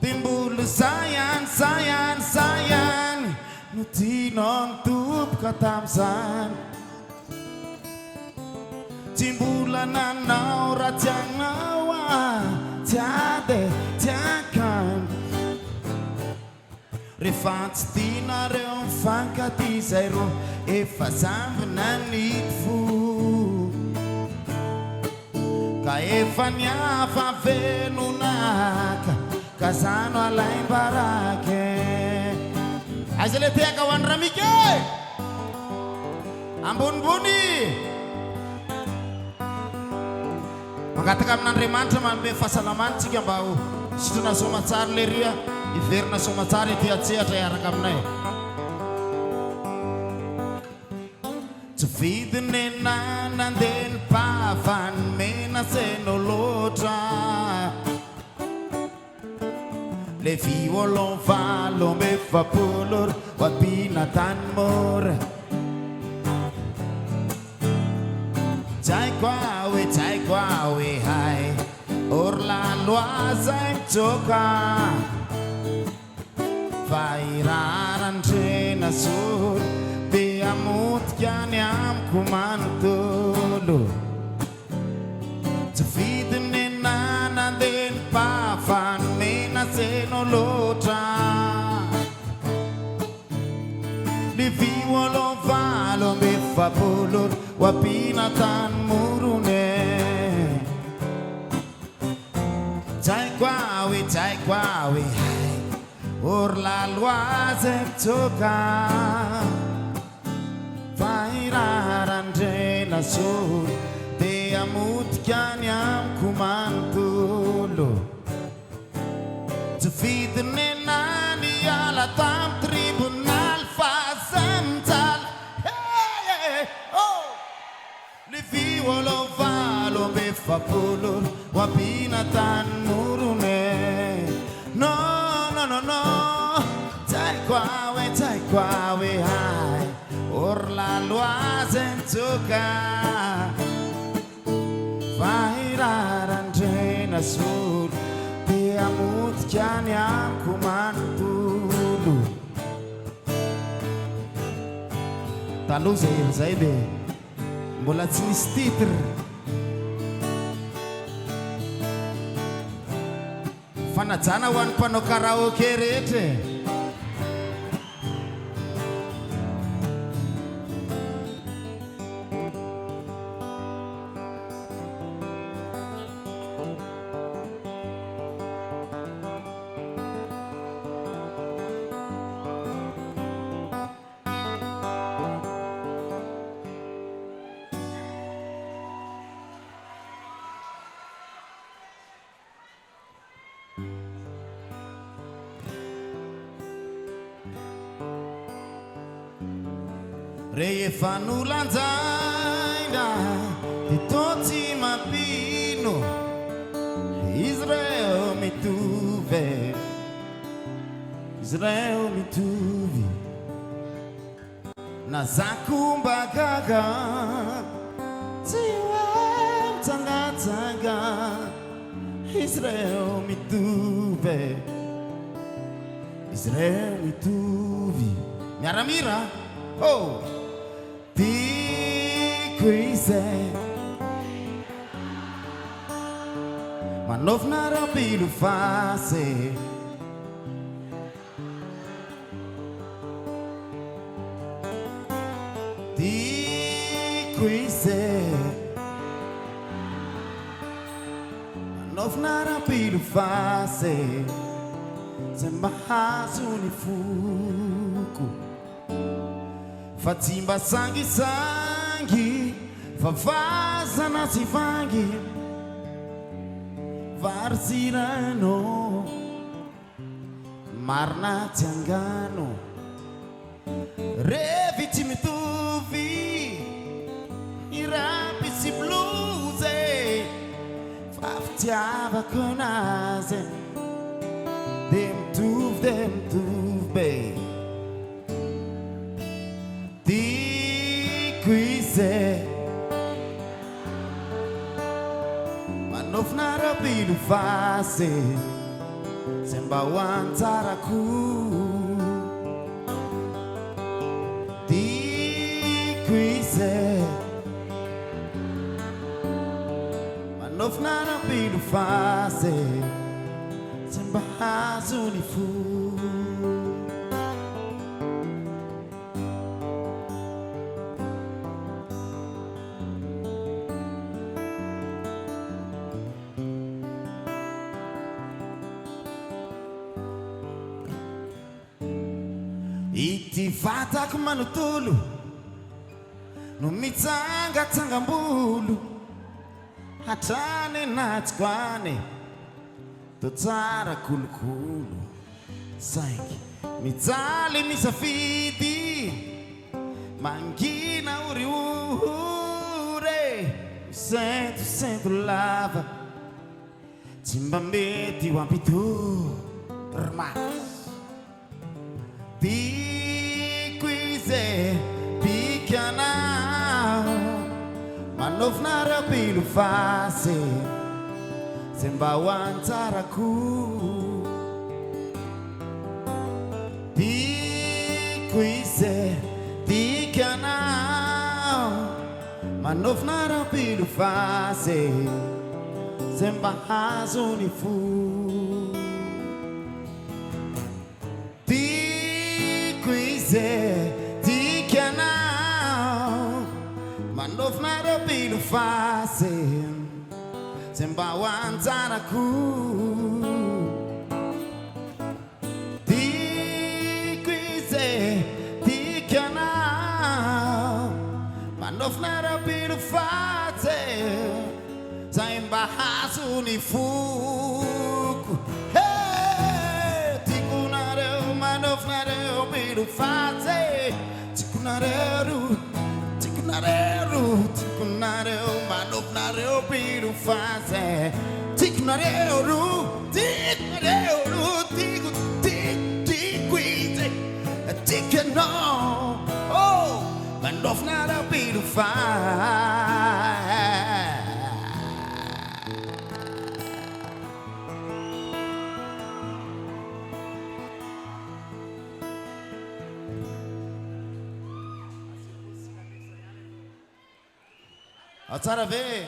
timbolo zayany zayany zayany no tianao nitoboka tam'izany tsy mbola nanao raha tianao tsy ady tiakany rehefa tsy tianareo mifankaty zay ro efa zambina nity fo ka efa niafa venonaka ka zano alaim-barake aiza le tiaka ho any ramike ambonimbony mangataka amin'Andriamanitra manome fahasalamana mba ho sitrana somatsara le ria iverina somatsara ity atsehatra iaraka aminay tsy vidiny nanandeha ny pavany mena seno loatra le violon valombe vapolor wapina tanmore Chai kwawe hai orla loaza choka vairaran trena sur de amut kyani am kumantolo tfidne nana den pafan mena senolotra li violo valo me fapolor wapina tan murune Chai kwawe hai orla loaze choka vairaran trena sur de amut kyani am kumantolo tfidne nani ala tam tribunal fazantal le violo valo be fapolo wapina tan murune no Chai kwawe hai orla loaze choka vairaran trena sur de amut kyani am kumantulu taloha zay be mbola tsy nisy titre fanajana ho an'ny mpanao karaoke rehetra rehefa nolanjaina de totsy mapino izy reo mitovy nazakumba gaga tsy hoe mitsangatsanga izy reo mitovy izy reo mitovy miaramira oh tiako izay manovina rabilo fasy tiako izay manovina rabilo fasy zay mahazo ny foko fa tsy mba sangisangy fa vazana tsy vangy varzirano marina tsy angano revy tsy mitovy irapy sy bluze fa fitiavako anazy de mitovy be tiako izay manofina rabilo fasy zay mba ho antsarako tiako izay manofina rabilo fasy zay mba hazo ny fo ity vatako manotolo no mitsangatsangam-bolo hatrany anatsiko any to tsara kolokolo saingy mijaly misafidy mangina oriory misentosento lava tsy mba mety ho ampitorymas tiako izay pikanao manofina rabilo fasy zay mba ho antsarako tiako izay pikanao manofina rabilo fasy zay mba hazo ny fo tikanao manofina rabilo fasy zay mba ho antsarako tiako izay tikanao manofina rabilo fasy zay mba hazo ny foko tiakonareo manofina rabilo fasy tiakonareo manofina rabilo fasy tiakonareo tiako izay tikanao oh manofina rabilo fasy tsara ve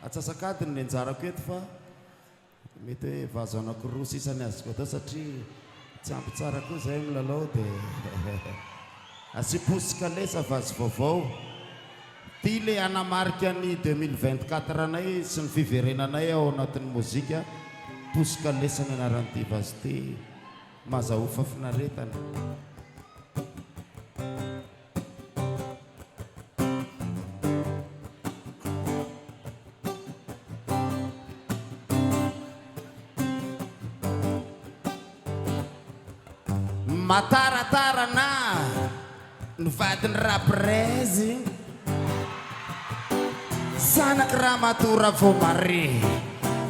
atsasakadiny ny anjarako eto fa mety hoe vazo anakiroa sisany azoko atao satria tsy ampy tsara koa zay milalao dia asiposika lesa vazo vaovao ty le anamarika ny 2024 anay sy ny fiverenanay ao anatin'ny mozika posika lesany anaran'ity vazo ty mazahofa finaretana mataratarana novadiny raprezy sanaky raha matora vo mare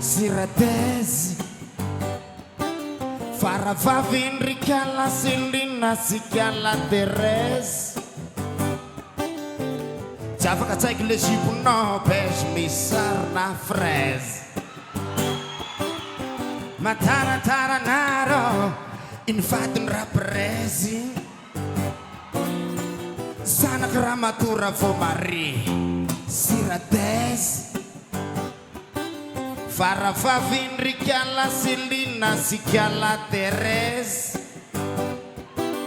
siratezy Faravavy ndrika la Selina sika la Thérèse tsy afaka tsaiky le jiponao beige misy sarina fraise Matarantaranaro invadiny raprezy Zanaky Ramatora vao mari Siradez Faravavy ndrika la Selina sika la Thérèse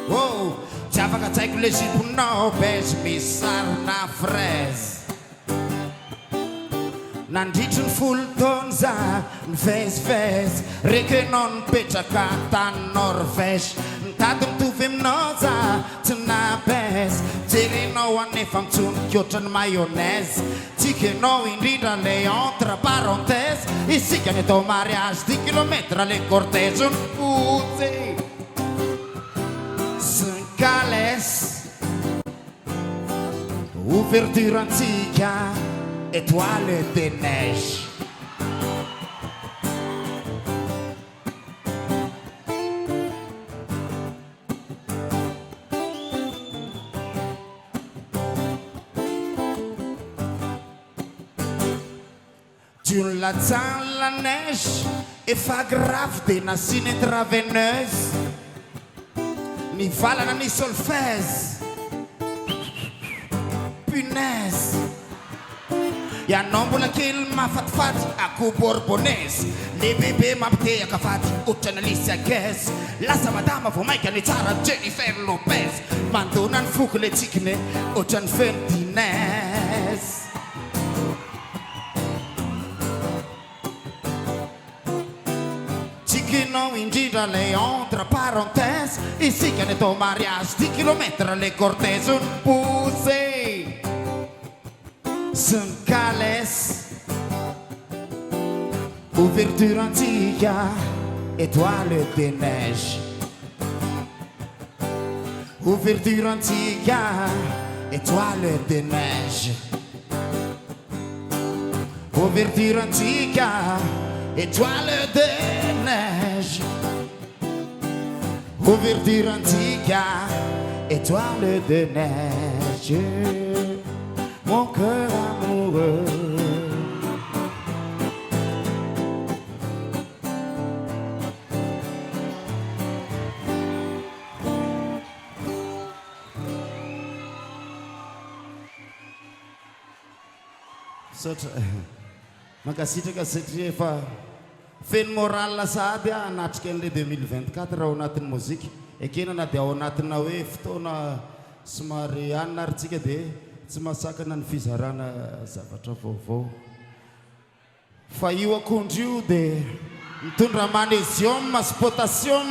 Oh, tsy afaka tsaiko le jiponao beige misy sarina fraise Nandritry ny folo taona za nivezivezy Reky anao nipetraka tany Norvège Nitady mitovy aminao za tsy nabaizy Jerenao anefa mitsoniky ohatrany mayonnaise Tsika anao indrindra le entre parenthèse Isika ny atao mariage 10 kilomètre le cortège ny potsy Sy ny kalesy Ouverture antsika Étoile de neige D'une latin la neige efa grave de nasina intraveineuse Ny valana ny solfèze Punaise Ianao mbola kely mahafatifaty akoho bourbonnaise Le bebe mampitehaka faty ohatrana Alicia Keys Lasa madama vao maika ny tsara Jennifer Lopez Mandona ny foko le tsikiny ohatrany Ferdinez Tsikinao indrindra le entre parenthèse Isika ny atao mariage 10 kilomètre le cortège ny poussé Sy ny kalesy Ouverture antsika Étoile de neige Ouverture antsika Étoile de neige Ouverture antsika Étoile de neige Ouverture antsika Étoile de neige Mon cœur amoureux Makasitraka satria efa feno moral sady anatrika an'le 2024 raha ao anatin'ny mozika ekena na dia ao anatina hoe fotoana somary anina ary tsika dia tsy masakana ny fizarana zavatra vaovao fa io akondro io dia mitondra magnesium sy potassium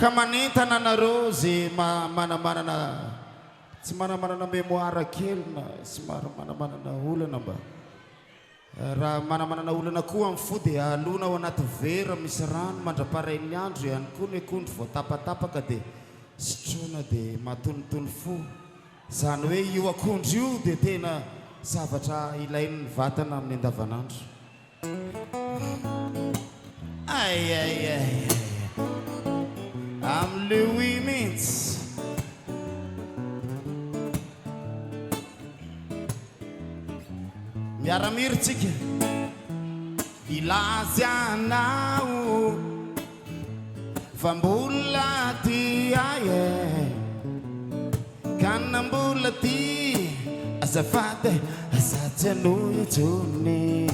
ka manentana anareo zay manamanana tsy manamanana mémoire kely na somary manamanana olana mba raha manamanana olana koa amin'ny fo dia alona ao anaty vera misy rano mandraparain'ny andro ihany koa ny akondro vao tapatapaka dia sotroina dia matonotony fo zany hoe io akondro io dia tena zavatra ilain'ny vatana amin'ny andavanandro ay amin'ny le 8 minutes miaramiry tsika ilazy anao fa mbola ty aye kana mbola ty azafady azatsy anao itsony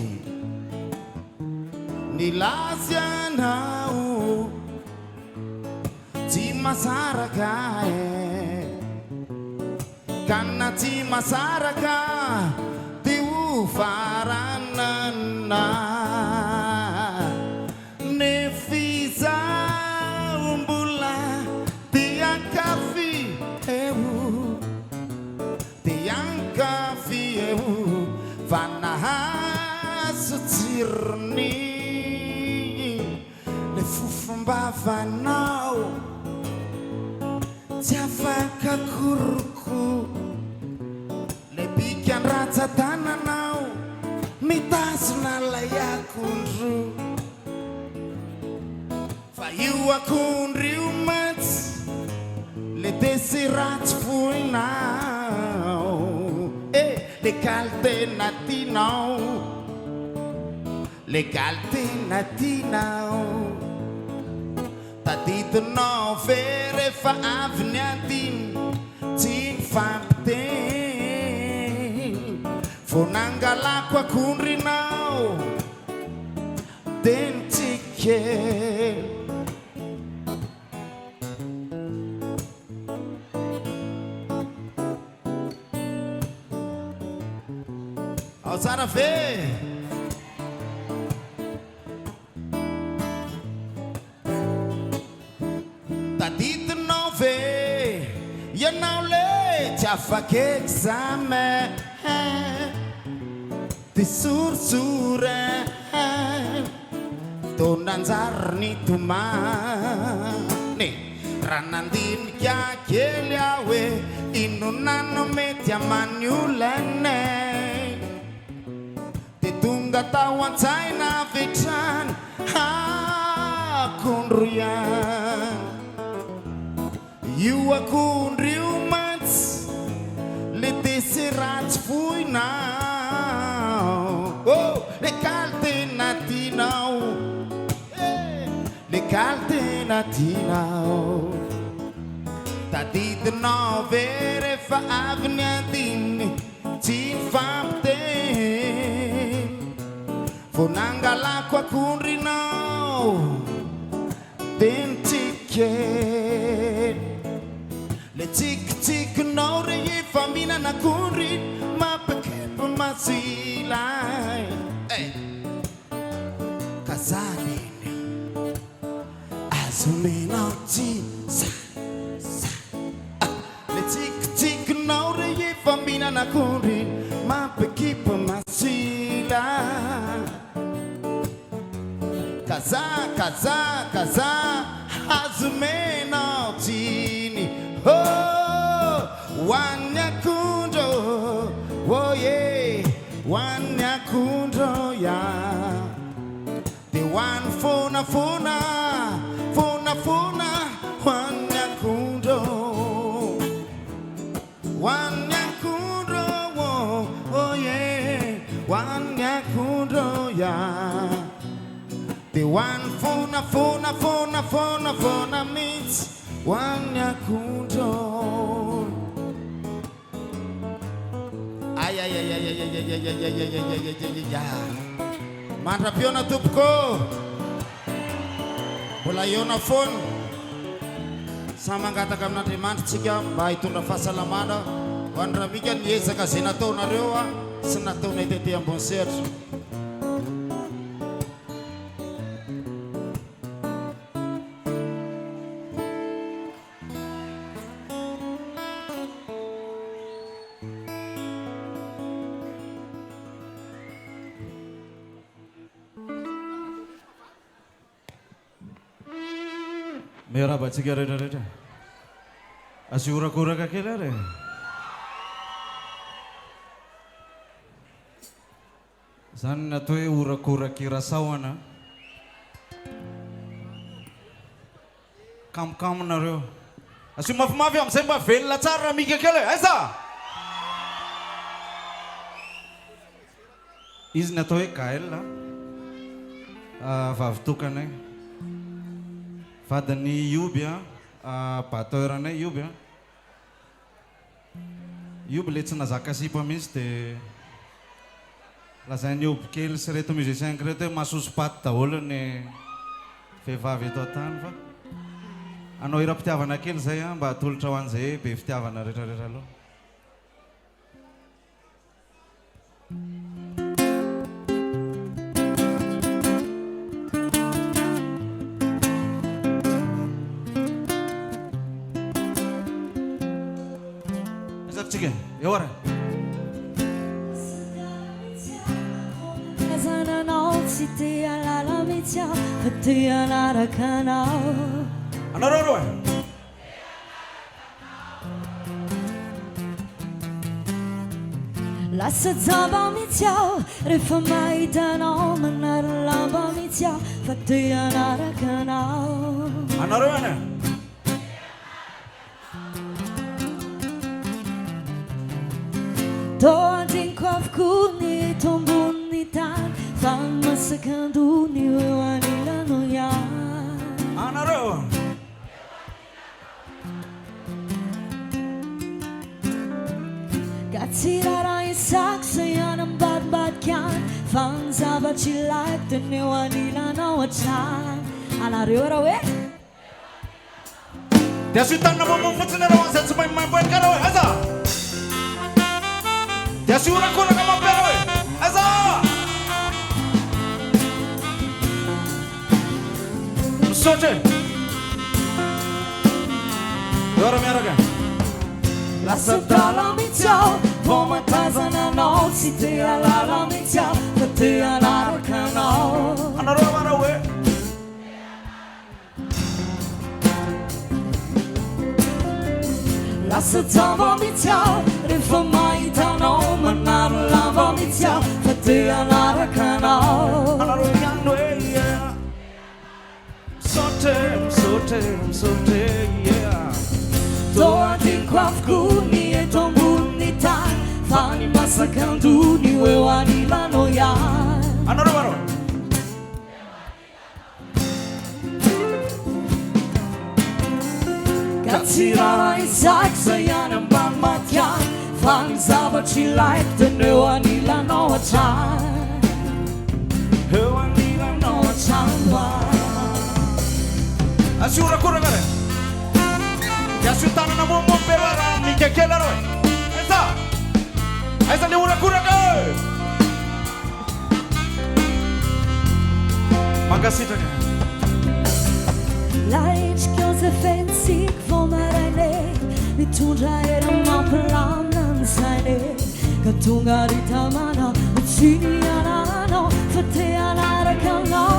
nilazy anao tsy masaraka kana tsy masaraka faranana nefiza mbola tiankafi vanahazo tsirony le fofombavanao tsy afaka koroko le bikan-ratsatananao mitazona lay akondro fa io akondrio matsy le deseratsy foinao le kaltena tinao le kaltena tinao tadidinao ve rehefa avy ny adiny tsy mifampiteny vao nangalako akondrinao de nitsikely ao tsara ve tadidinao ve ianao le tsy afaky examen ty sorisore tonanjary ny tomany raha nandinika kely aho hoe inonano mety amany olanay de tonga tao an-tsaina vetrany akondro ihany io akondro io matsy le deseratsy foinao le kaltena tinao le kaltena tinao tadidinao ve rehefa avy ny adiny tsy mifampiteny vao nangalako akondrinao de nitsikely le tsikitsikinao rehefa mihinana akondry mampakepo masilay kazaniny azomenao tsy le tsikitsikinao rehefa mihinana akondry mampakepo masilay kaza kaza kaza azomenao tsiny hoan'ny akondro hoan'ny akondro ya de hoan'ny fonafona fonafona hoan'ny akondro hoan'ny akondro hoan'ny akondro ya de hoan'ny fonafona mihitsy hoan'ny akondro mandra-piona tompoko mbola iona foana samy mangataka amin'Andriamanitra tsika mba hitondra fahasalamana ho an'ny ramika niezaka zay nataonareo sy nataonay tety ambony sehatra miarabantsika rehetrarehetra asiorakoraka kely ary zany natao hoe orakoraky rasaoana kamokamonareo asio mafimafy am'izay mba velona tsara raha mika kely aiza izy natao hoe Gaël vavitokanay vadany Ioby bateuranay Ioby Ioby le tsy nazaka sipa mihitsy de lazainy Ioby kely sy reto musicien reto hoe mahasoso paty daholo ny vehivavy eto an-tany fa anao ira-pitiavana kely zay mba atolotra ho an'izay be fitiavana rehetrarehetra aloha Ora. Kazananao tsy te alala mitsy aho fa te anaraka anao Anareo lasa jamba mitsy aho rehefa mahitanao manarylamba mitsy aho fa te anaraka anao Anareo mana? Toa dinkwavku ni tombonitan Fan masakando ni wewanila no yan Anareo Katsirara isaksa yan ang badbadkan Fan zabachi like the ni wewanila no chan Anareo rawe Dia sudah nama mempunyai rawan saya supaya main karawe asa Dia sudah kau nak main karawe asa Soce Dora mereka Lasa dalam hijau Pematazana no Siti ala hijau Peti ala kanau Anareo mana we Lasa tava hijau Reforma itano Menaruh lava hijau Peti ala kanau Anareo yang we Sote yeah Toa dinkwavku ni tombonitan Fani masakando ni wewanila no yan Anareo mana Katsirara isaksa yan ang badmatyan Fani zabachi like the wewanila no chan Wewanila no chan Asura kurang ada. Ya sultan na mo pera ni kekela roy. Esa ni ura kurang eh. Makasih tanya. Laich kjose fensik vomarane Mitundra era mamperanan sane Katunga di tamana Utsini anano Fate anara kanao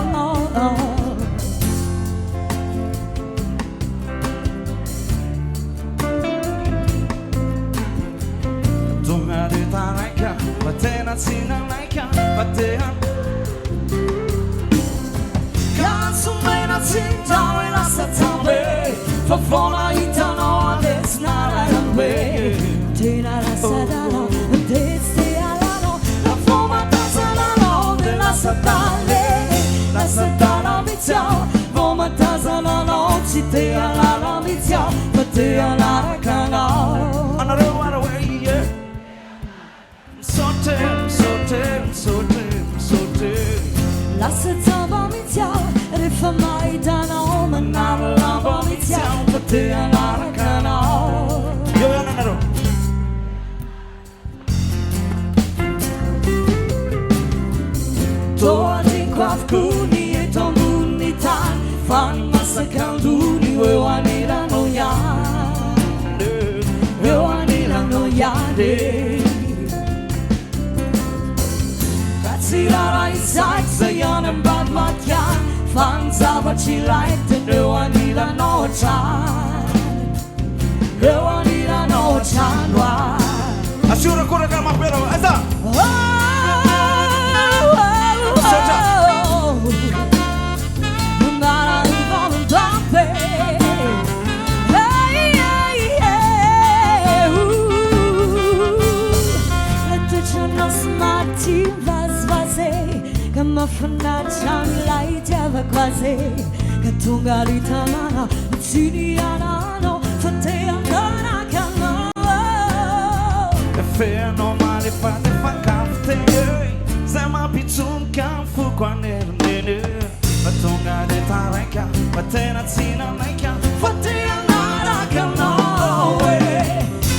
Tunga di tanaka, batena sinanaka, batean. Kasumena cinta wela satambe Fafona itano ades nararambe Tina rasadano Deste alano La forma tasalano De la satale La satana mitjau Forma tasalano Cite alala mitjau Fate alara kanao Anareo mana we yeah. Sote. La sataba mitjau Reforma itano Menaruh lava mitjau Fate alara kanao Yo yang Anareo. Toa dinkwavku ni tombonitan Fani masakando ni wewanila no yan Wewanila no yande Katsirara isaksa yan ang badmatyan Fan zabachi like the wewanila no chan Wewanila no chan wa Asura kurang mah pera asa. Mafanacan light quasi Katunga di tamana Sini anano Fate andana kano Fe normali fate fakafte Sema pitsun kan fukwane nene Batunga de tareka Batena sina naika Fate andana kano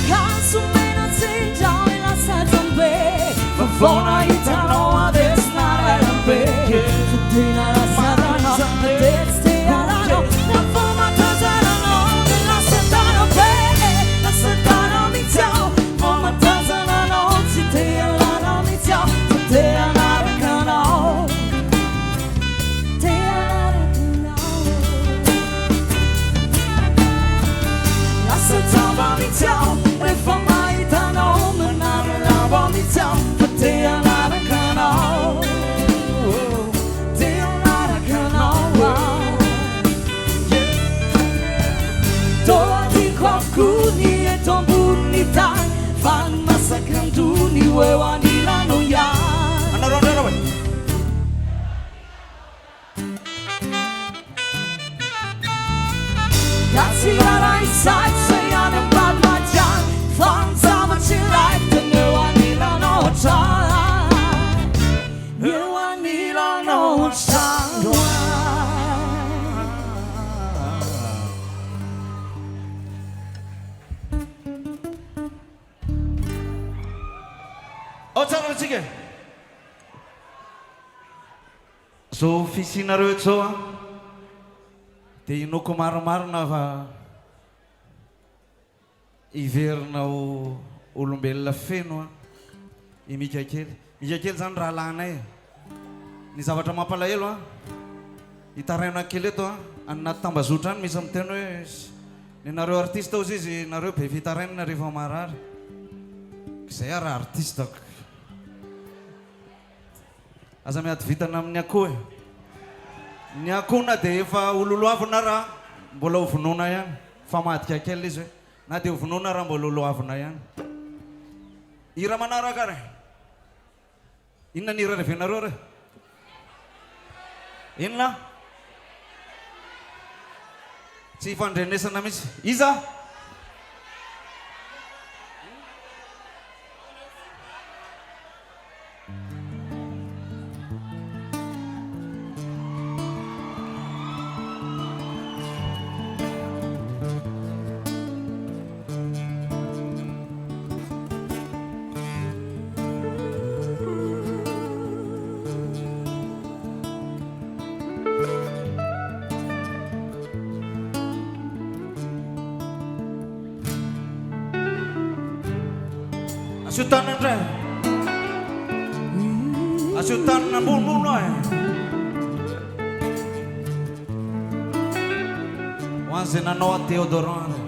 Kasumena sinja ila satambe Fafona itano ades nararambe Fatina la sarano Deste alano La forma tazarano La satana be La satana mitjau Forma tazarano Cite alano mitjau Fate anara kanao Taxi alla inside säger den bad matjan Fan samma till life nu anila no time Nu anila no time Otsara tsika So fisinareo etsao a dia inoko maromarona fa iverinao olombelona feno a i mika kely zany raha lanay ny zavatra mampalahelo a hitaraina kely eto a anaty tambazotra any misy miteny hoe ny nareo artiste ozy izy nareo be fitarainana rehefa marary zay a raha artistako aza miady vitana amin'ny akoho e ny akoho na dia efa ololoavina raha mbola hovonona ihany fa madika kely izy hoe na dia hovonona raha mbola ololoavina ihany hira manaraka re inona ny hira revenareo re inona tsy hifandrenesana mihitsy iza Asutan Andre Asutan nambun ay Wanse na no Teodoron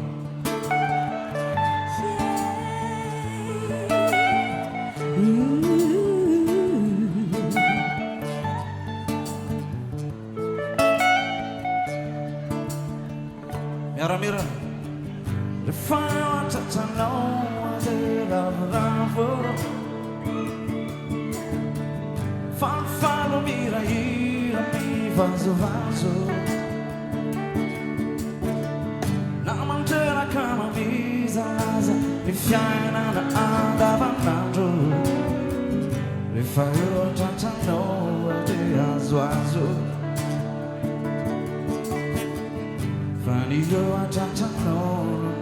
Mira The fire touch alone Fanfalo mira ira mi vaso vaso Na mantera kama visa laza Mi fiana na andavandando Le faio tantano de azo azo Fanio a tantano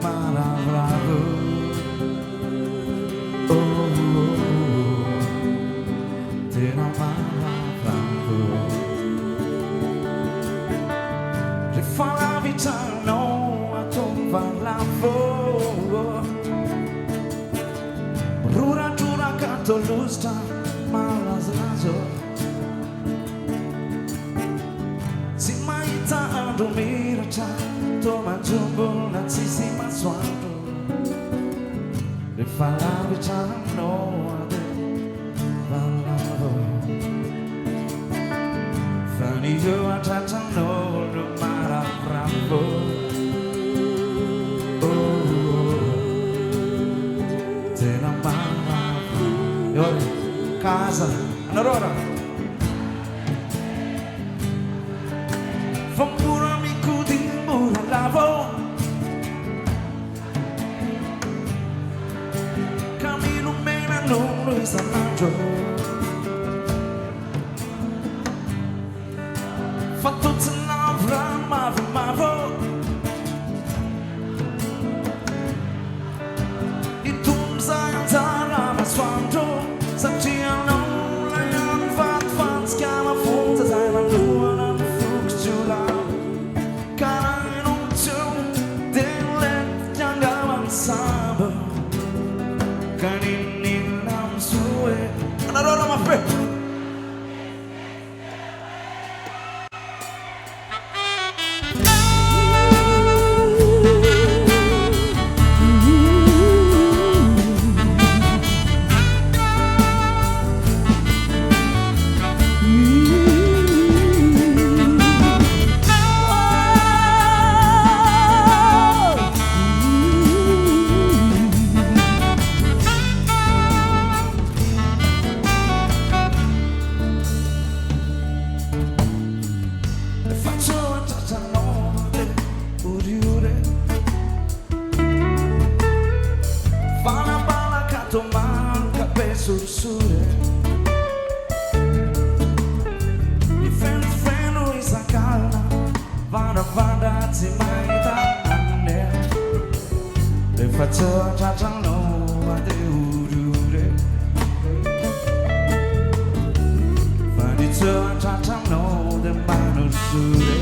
maravravo Fala vitano a tomba lavo Rura tura canto lusta malas lazo Si maita ando mira cha Toma jumbo na sisi maswando Le fala vitano a de valavo Fanny you a tatano Bravo, te la mama, yo casa, allora, fa pure amico di mura lavo, cammino mena non lo sannaggio, fa tutto Mavo I tom zara maswanto Santiano la yan fan skama fonta zara luana fuxula Kana non tu delle janga samba Kanini nam sue Anaro tsy mahita anne rehefa tsy atratragnao andeha orore fa ny tsy atratragnao dia manorsore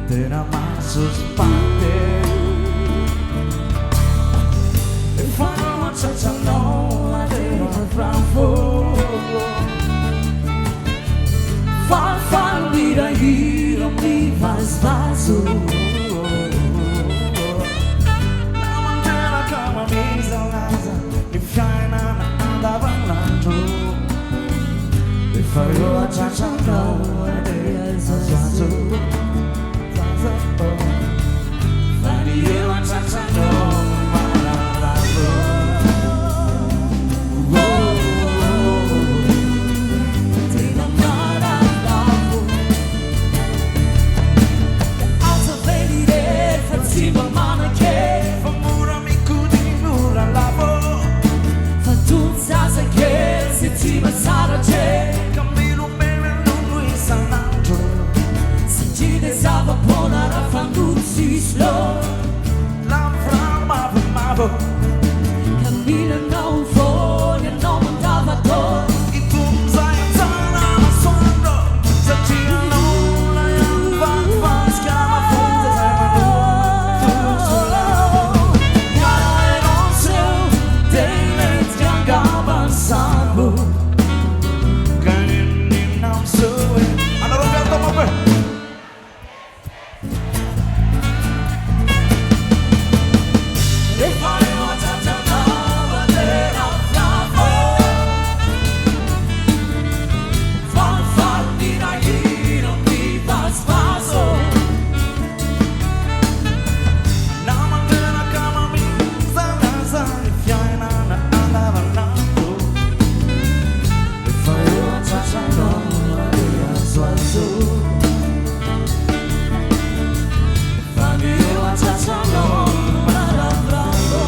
tena masospante rehefa atratragnao andeha framfo Far mira mi vaso La mattina cama mi salasa Mi fiainana andava l'altro E farò a ciacciano e a zazo Fari io a ciacciano ma la lavo Camilo bene non lui sannato Se ci desava buona raffanduzi slow La framavo Camilo non fuori non mandava gol E tu sai zana ma sono Se ci non la yamba fa schiama fonte sempre solo Cara e non seu dei lenti gangava sangue Hanno Roberto Moppe E fai una ciacciata bandera flammo Farfalli dai non mi fa spaso La mattina cama mi zanasa E fiainana andava nato E fai una ciacciata Azul Fabio Azzano Marabravo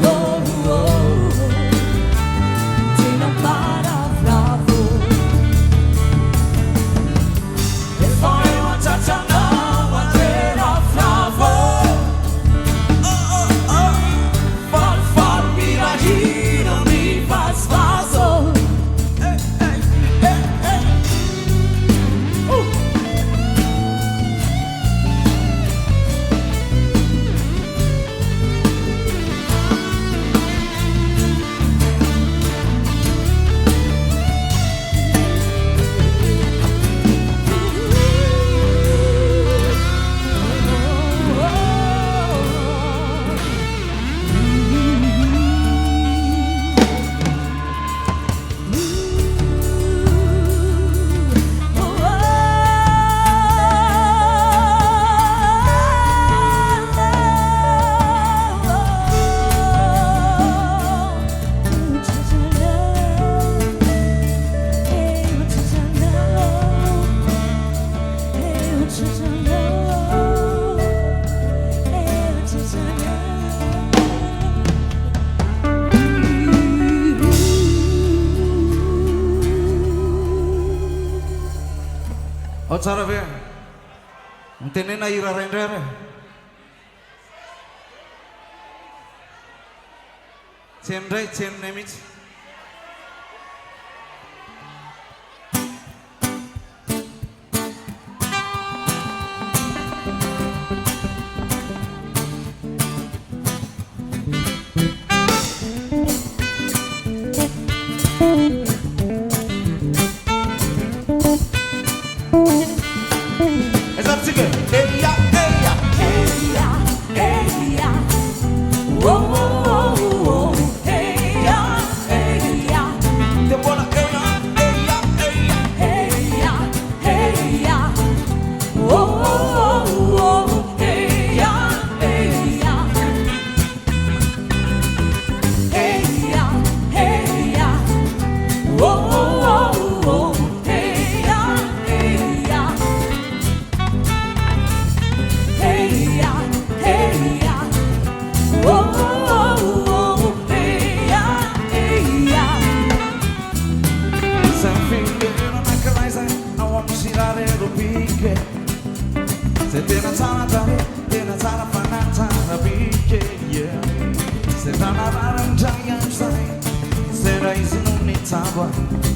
Oh oh Tina Marabravo E Fabio Azzano Marabravo Oh oh oh Far miragino mi fa svaso O tsara ve Mitenena ira rendere Cendrai cennemic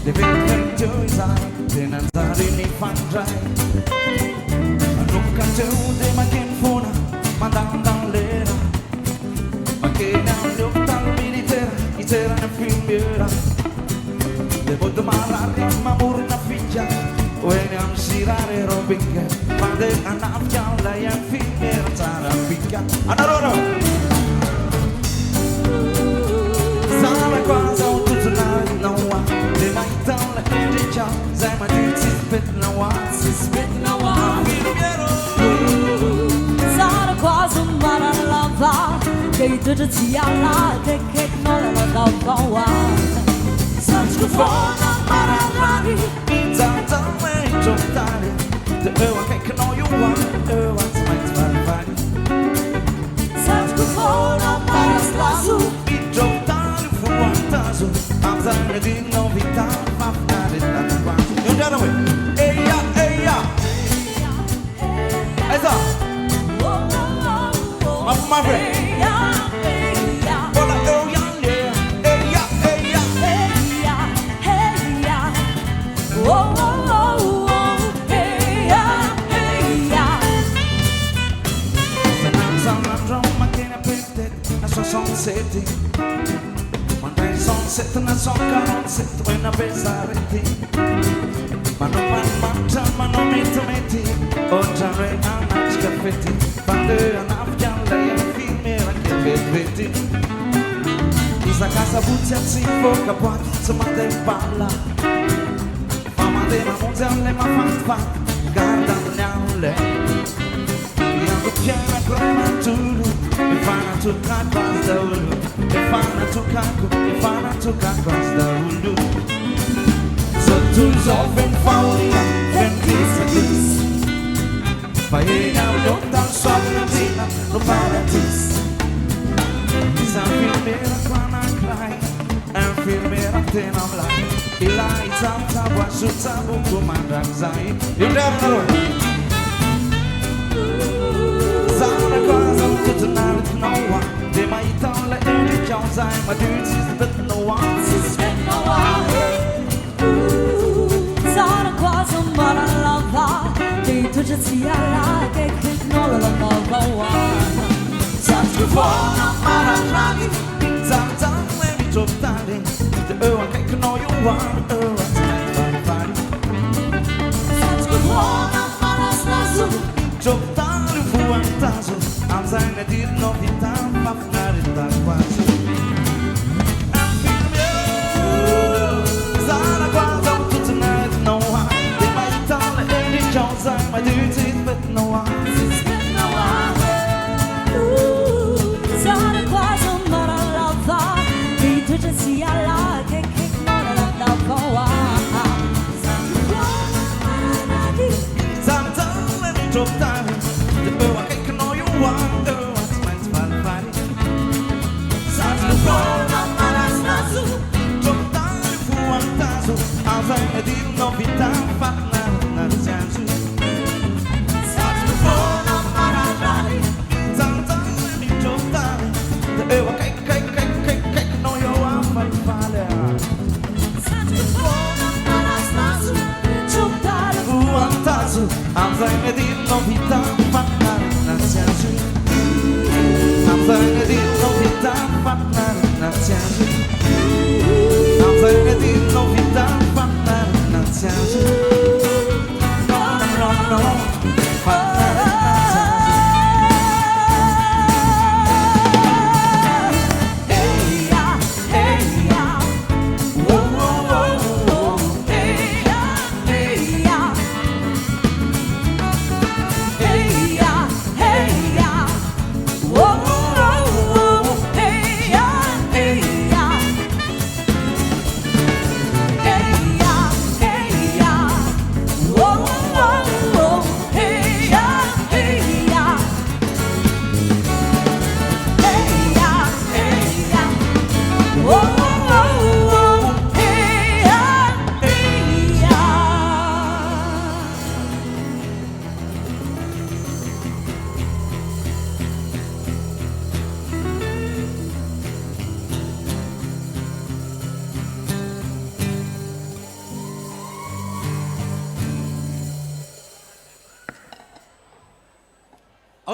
Det vet väl du isar Den antarin ifandrai Nunca tu de makin funa Mandang lera Makin ang luktal militera Itera na filmera De bodo marari mamur na fitja When I'm sirare robinga Mande anak jala yang filmera Tara fika Anaroro Sana quase un tutto no one De mai tan la ende ciao Sai ma du si spit no one Si spit no one Sana quase un mara lava Che tu ci sia la che non la lava wa Such good for no mara rari Tan tan me giocare De ewa che no you want Ewa ti mai sparpari Such good for no mara slasu Giocare fu un taso Amzane di novità Ma fare la tua You done away Eya eya Esa My friend Bola eya Eya eya Sunsetti Quando è sunset na son caronset When a besaretti Ma non mangia ma non metti Oggi re a scaffetti Quando è una fialla e un film che vedetti Questa casa buzziazzi bocca poi insomma te balla Fama de ma mondiale ma fa Guarda le Io piena crema tulu Ifana tuka kwasta ulu Ifana tuka kwasta ulu So tools of infaulia Then kiss a kiss Faena udota Sovnatina No paratis Isa filmera kwana cry En filmera tena blai Ila itamta Wasuta buku mandak zai Yudara Sana quase un tutto no one De mai tan la ende ciao sai Ma du si spit no one Si spit no one Sana quase un mara lava Che tu ci sia la che non la lava wa Such good for no mara ragi Tan tan le mi giocare De ewa che no you want Ewa ti mai fare Such good for no mara slasu Giocare fu un taso Alzheimer di novità Ma fare da quasi Sana quasi un tutto no one De mai tale e di ciausa Ma du ti spit no one Si spit no one Sana quase un mara lava Che tu ci sia la che non la lava wa Tan tan le mi giocare De ewa che no you want Ewa ti mai sparpari Such good for no mara slasu Giocare fu un taso Alzheimer di novità Fa na senso Such good for no mara rari Tan tan le mi giocare De ewa che no you want Farfale Fu un taso Alzheimer di novità Fa na senso Alzheimer di novità Fa na senso Alzheimer di novità Fa na senso No Fa na Hey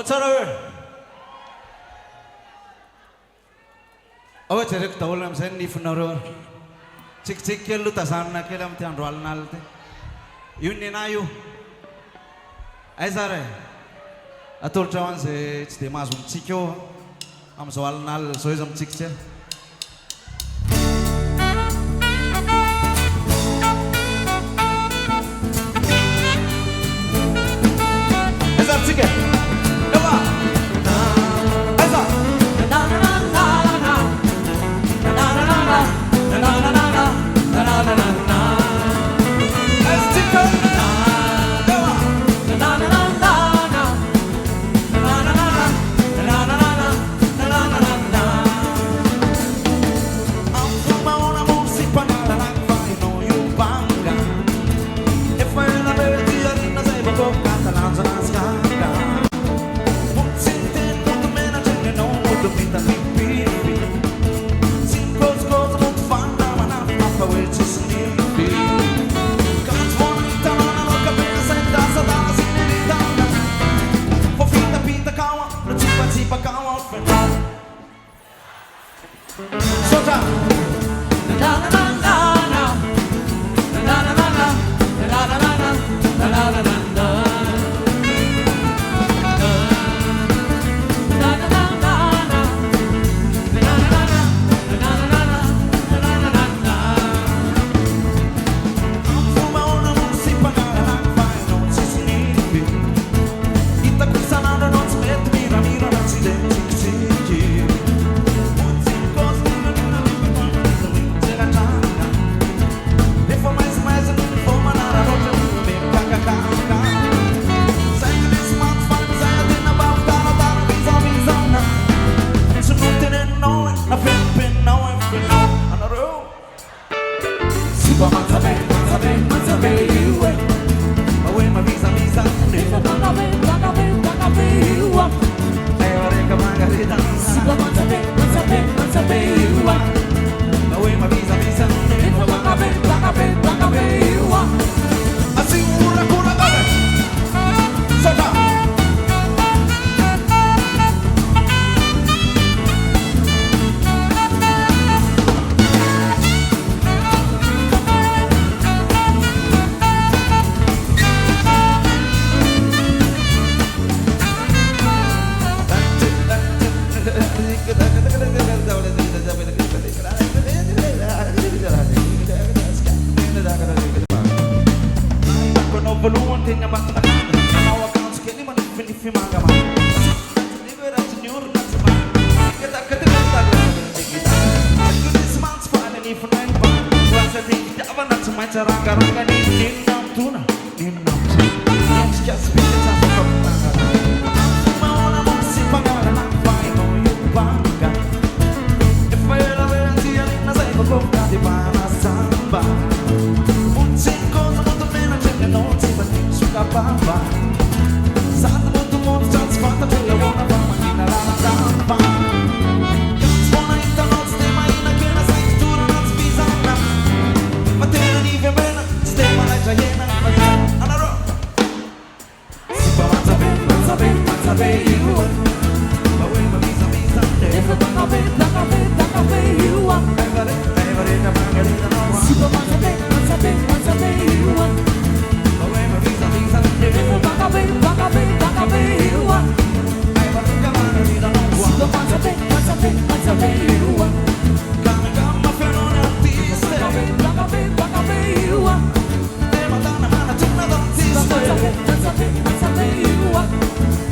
tsara hoe ao jereko daholo amin'izay nifonareo ary tsikitsiky kely aloha tazanona kely amin'ny ty andro alin'alina ty io ny anahy io aiza re atolotra ho an'izay tsy dia mahazo mitsika eo amin'izao alin'alina zao izy mitsikitsy aiza mitsika eva aiza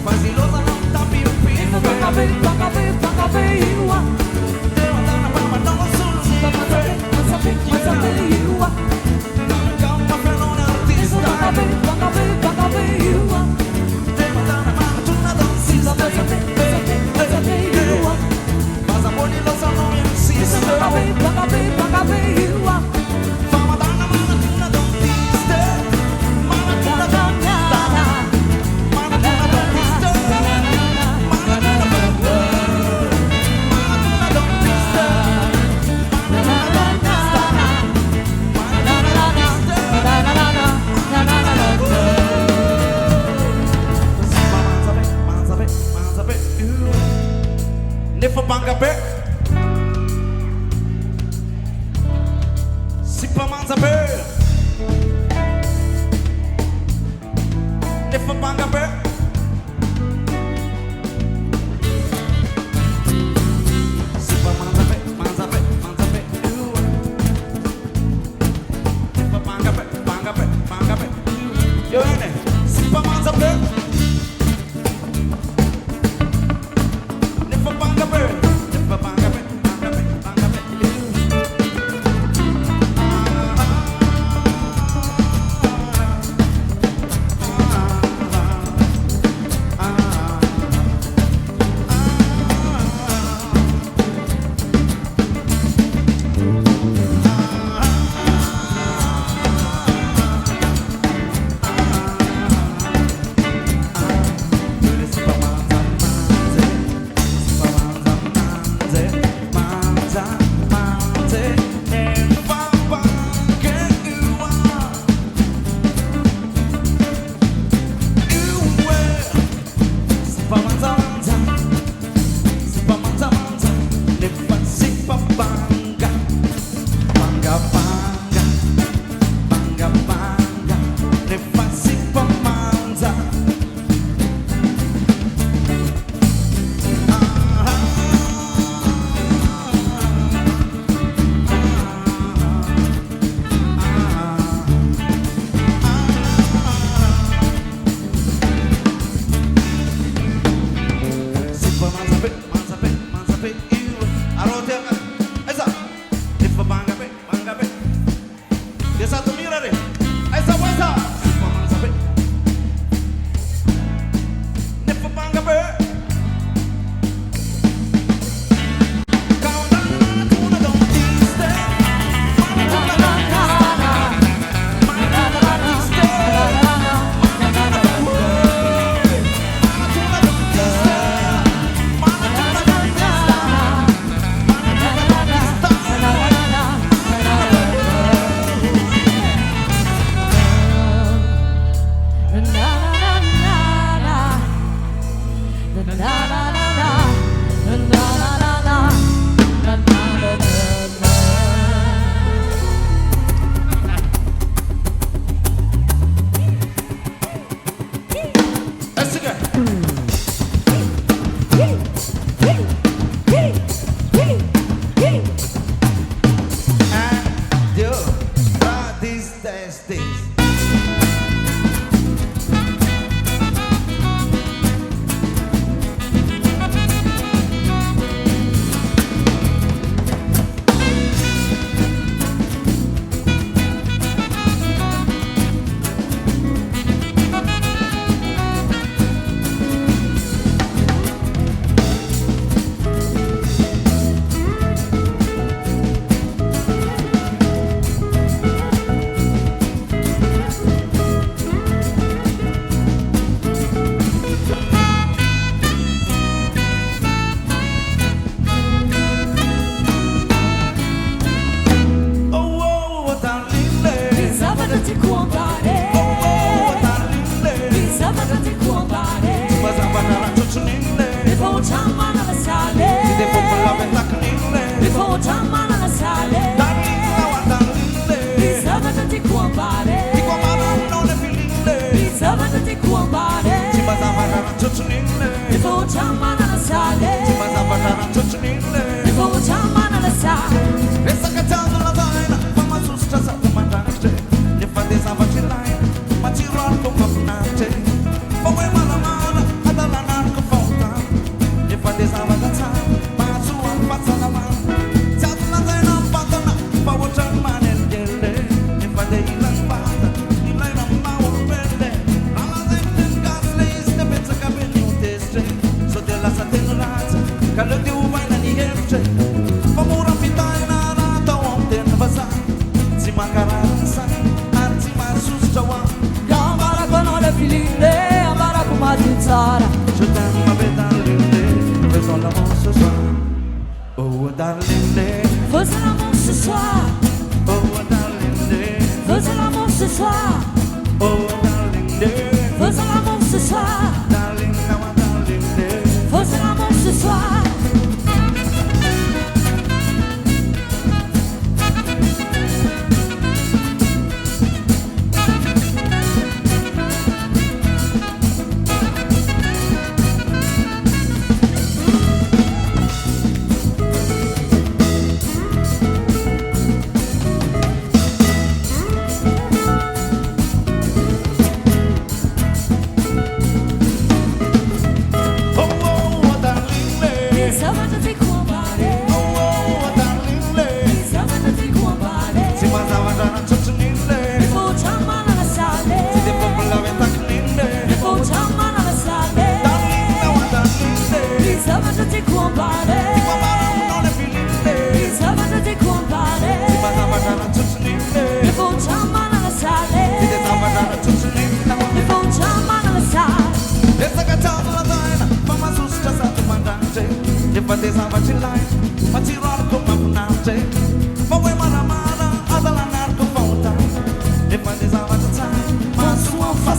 Mas ilosa não tá pior.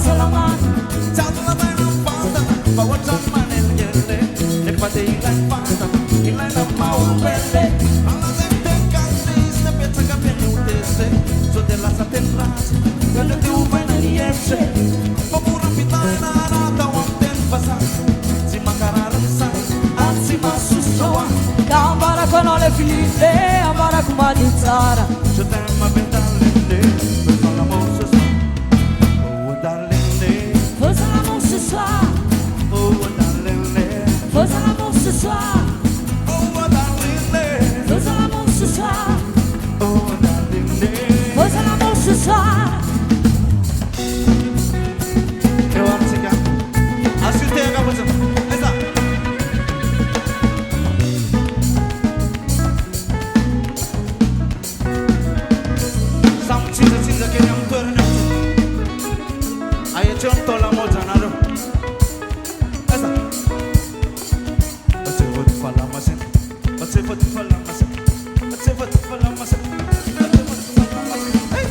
salamat Jangan main fanta, bawa zaman yang jele. Daripada hilang fanta, hilang nama upele. Ala zente kasih, tapi cakap yang utese. So de la satenras, kalau diubah nani ese. Pemurah pitai nana tawang ten pasang. Si makarar sang, si masus sawa. Kambara konole filite ambara kumaditsara Je t'aime ma darling, faisons l'amour ce soir. Oh darling, faisons l'amour ce soir oh darling, faisons l'amour ce soir oh darling, faisons l'amour ce soir oh darling. faisons l'amour ce soir. Eu amo cigarro. Assiste a música. Essa. Sam cinza que não torna. Aí conto la moja naro. Essa. Você pode falar mas você pode falar mas você pode falar mas você pode falar mas.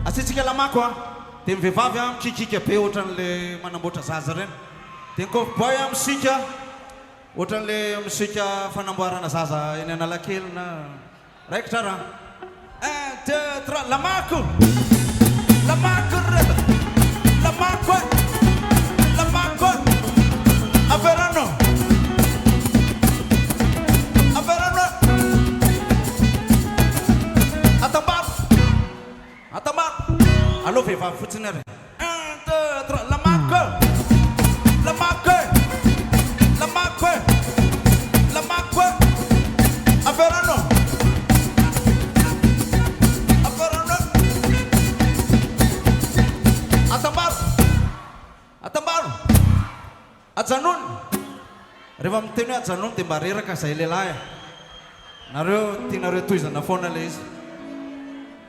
Asitsika lamako a dia ny vehivavy a mikikika be ohatran'le manamboatra zaza reny dia ny coffboy a misika ohatran'le misika fanamboarana zaza eny Analakely na raikitra raha 1 2 3 lamako lamako reda lamako lamako averano averano atambar allo vehivavy fotsiny ary 1 2 3 lamako lamako lamako lamako averano averano atambar atambar ajanony rehefa miteny hoe ajanony dia mba reraka izay lehilahy nareo tianareo tohizana foana le izy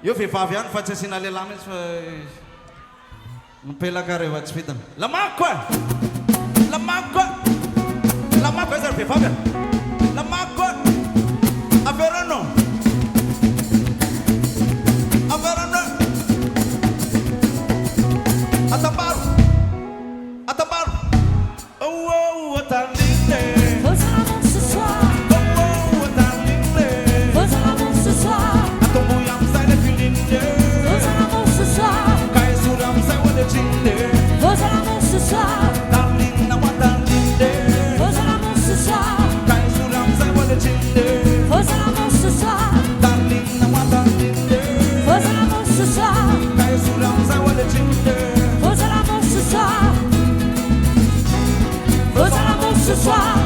io vehivavy ihany fa tsy asiana lehilahy mihitsy fa mipelaka rehefa tsy vitana lamako lamako lamako aiza ry vehivavy lamako averano averano atambaro atambaro oh oh atalinde Faisons l'amour ce soir oh oh atalinde faisons l'amour ce soir atombuyam sai le filinde faisons l'amour ce soir kaisuram sai wale chinde faisons l'amour ce soir darling na watalinde faisons l'amour ce soir kaisuram sai wale chinde faisons l'amour ce soir darling na watalinde faisons l'amour ce soir kaisuram sai wale chinde faisons l'amour ce soir faisons l'amour ce soir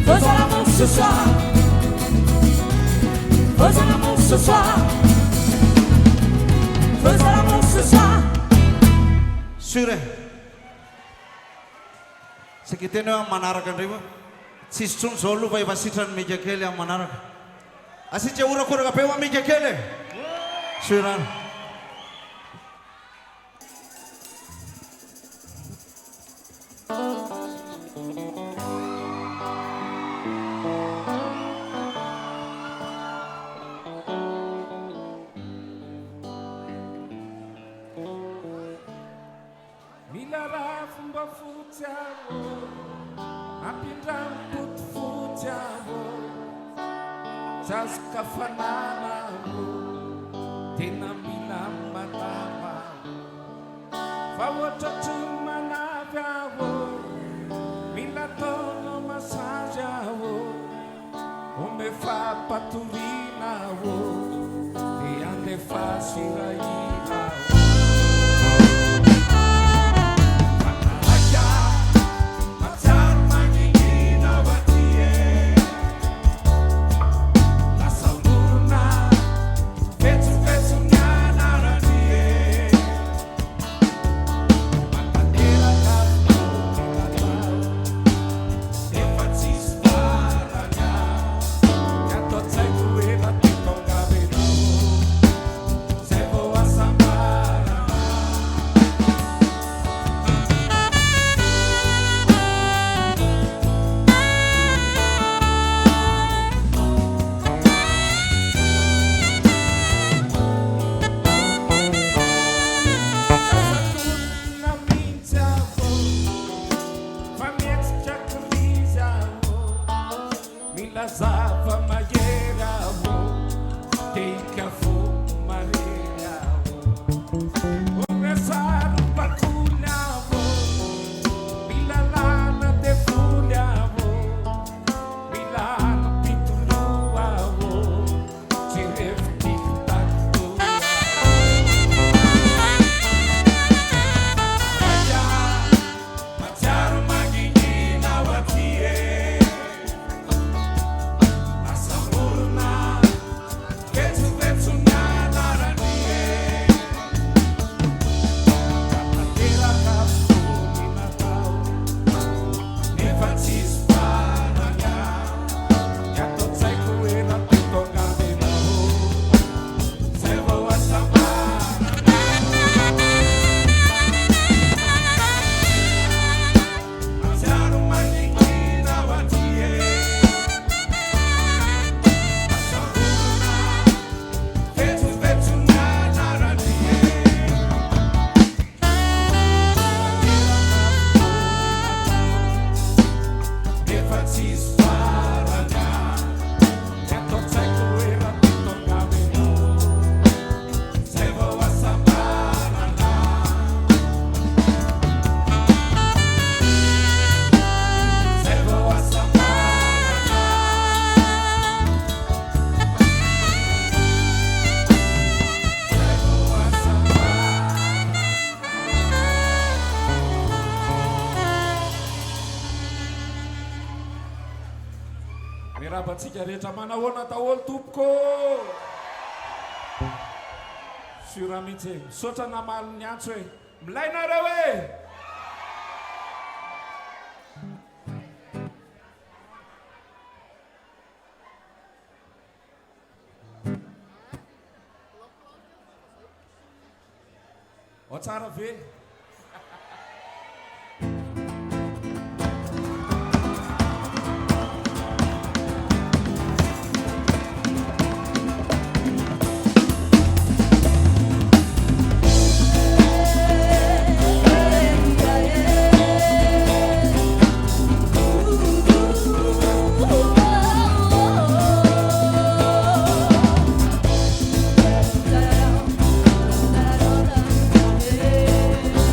faisons l'amour ce soir faisons l'amour ce soir faisons l'amour ce soir. Sure. Sekitene am manaraka ndriva. Tsisy tsony zao aloha efa sitrany mika kely am manaraka. Asitra orakoraka be wa mika kely. Sure. Milara fomba fotsy avo ampindramboto fotsy avo zazoka fanana avo tena mila matava fa ohatra tsy manavy avo mila taona masazy avo ome fampatoriana avo dia andefa siraina avo Samba Miarabantsika rehetra manahoana daholo tompoko. Sura mihitsy misaotra namaly ny antso hoe milainareo e. O tsara ve? Yeah.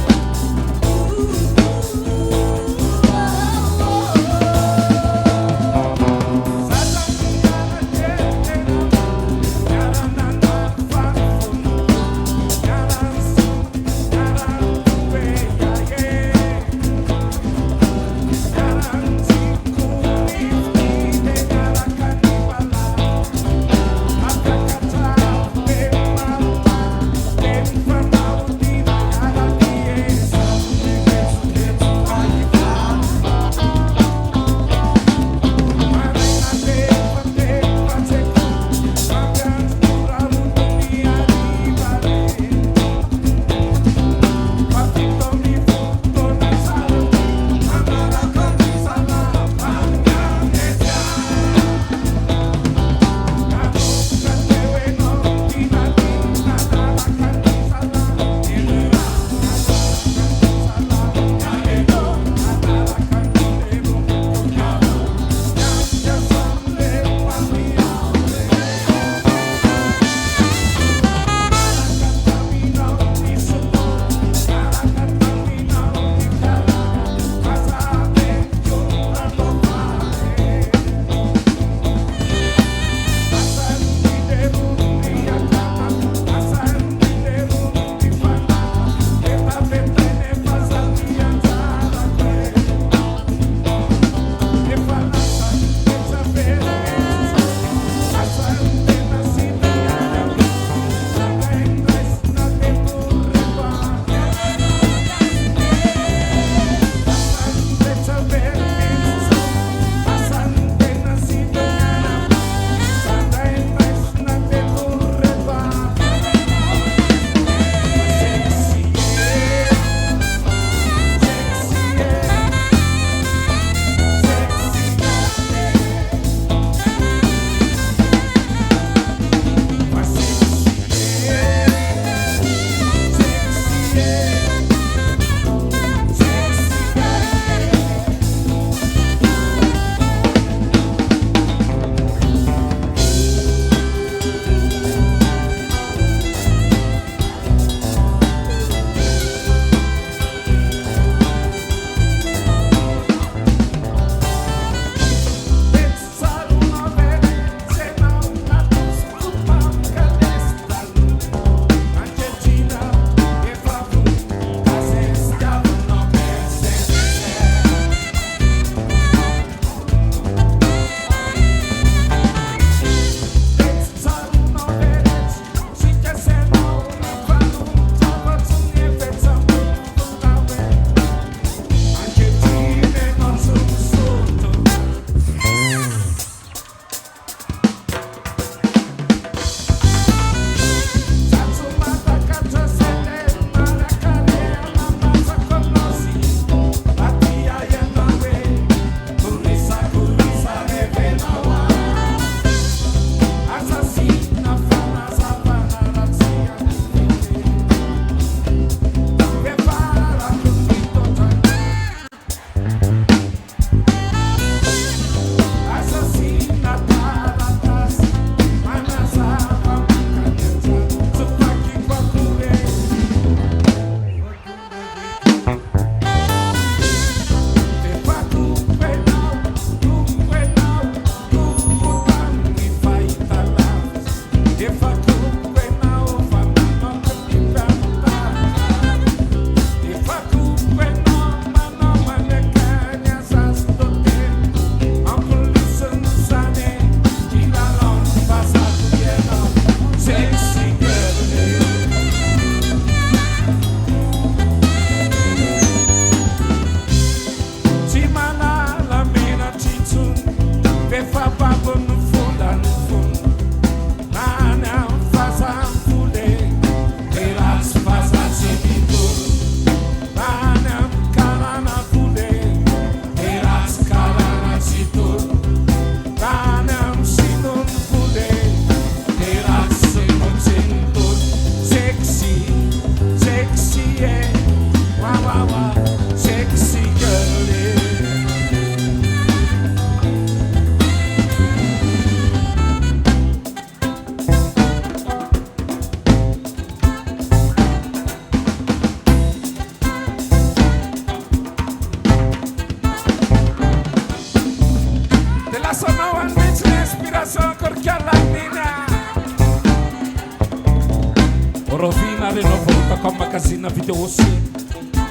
renao vahoaka amin'ny magazine vidéo aussi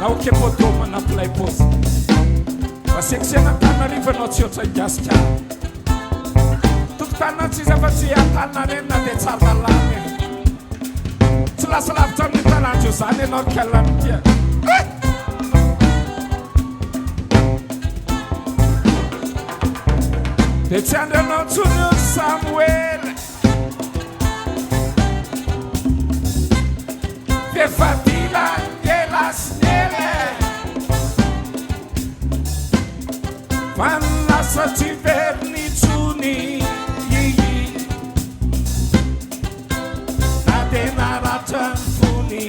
na oke photo manapply pose raha seksiana Antananarivo anao tsy oatra gasika tokotanina tsisy afa-tsy Antananarivo na dia tsara lalàna tsy lasa lavitra amin'ny talanjo zany ianao kalamitia dia tsy andranao tsony io Samuel Fefadila Gelasnele Van lasa tsy verni tsony na dia naratra ny fony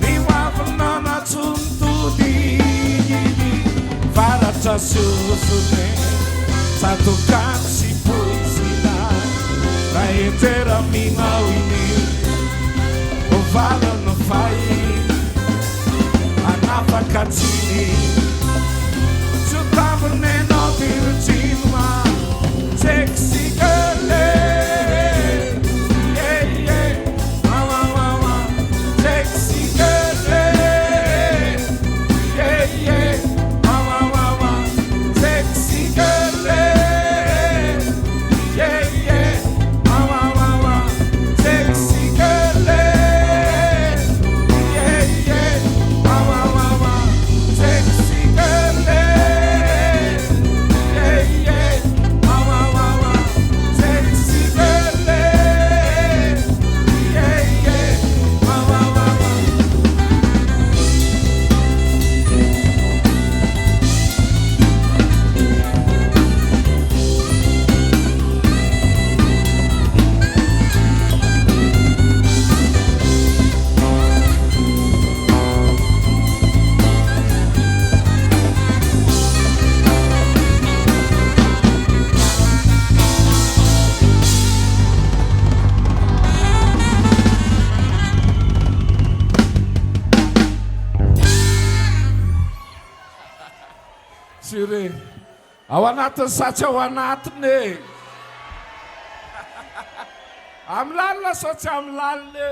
ny hoavinana tsony tody varatra susune satokany sy poesina raha entera minao iny ovalana fay anafaka tsiny tsy tambonenao Virginia sexy girl yeah yeah mama mama sexy girl yeah yeah mama mama sexy girl yeah yeah mama mama sexy girl yeah yeah mama mama sexy girl yeah yeah mama mama sexy girl yeah yeah mama mama Sire, ao anatiny satsy ao anatiny amin'ny lalina sa tsy amin'ny lalina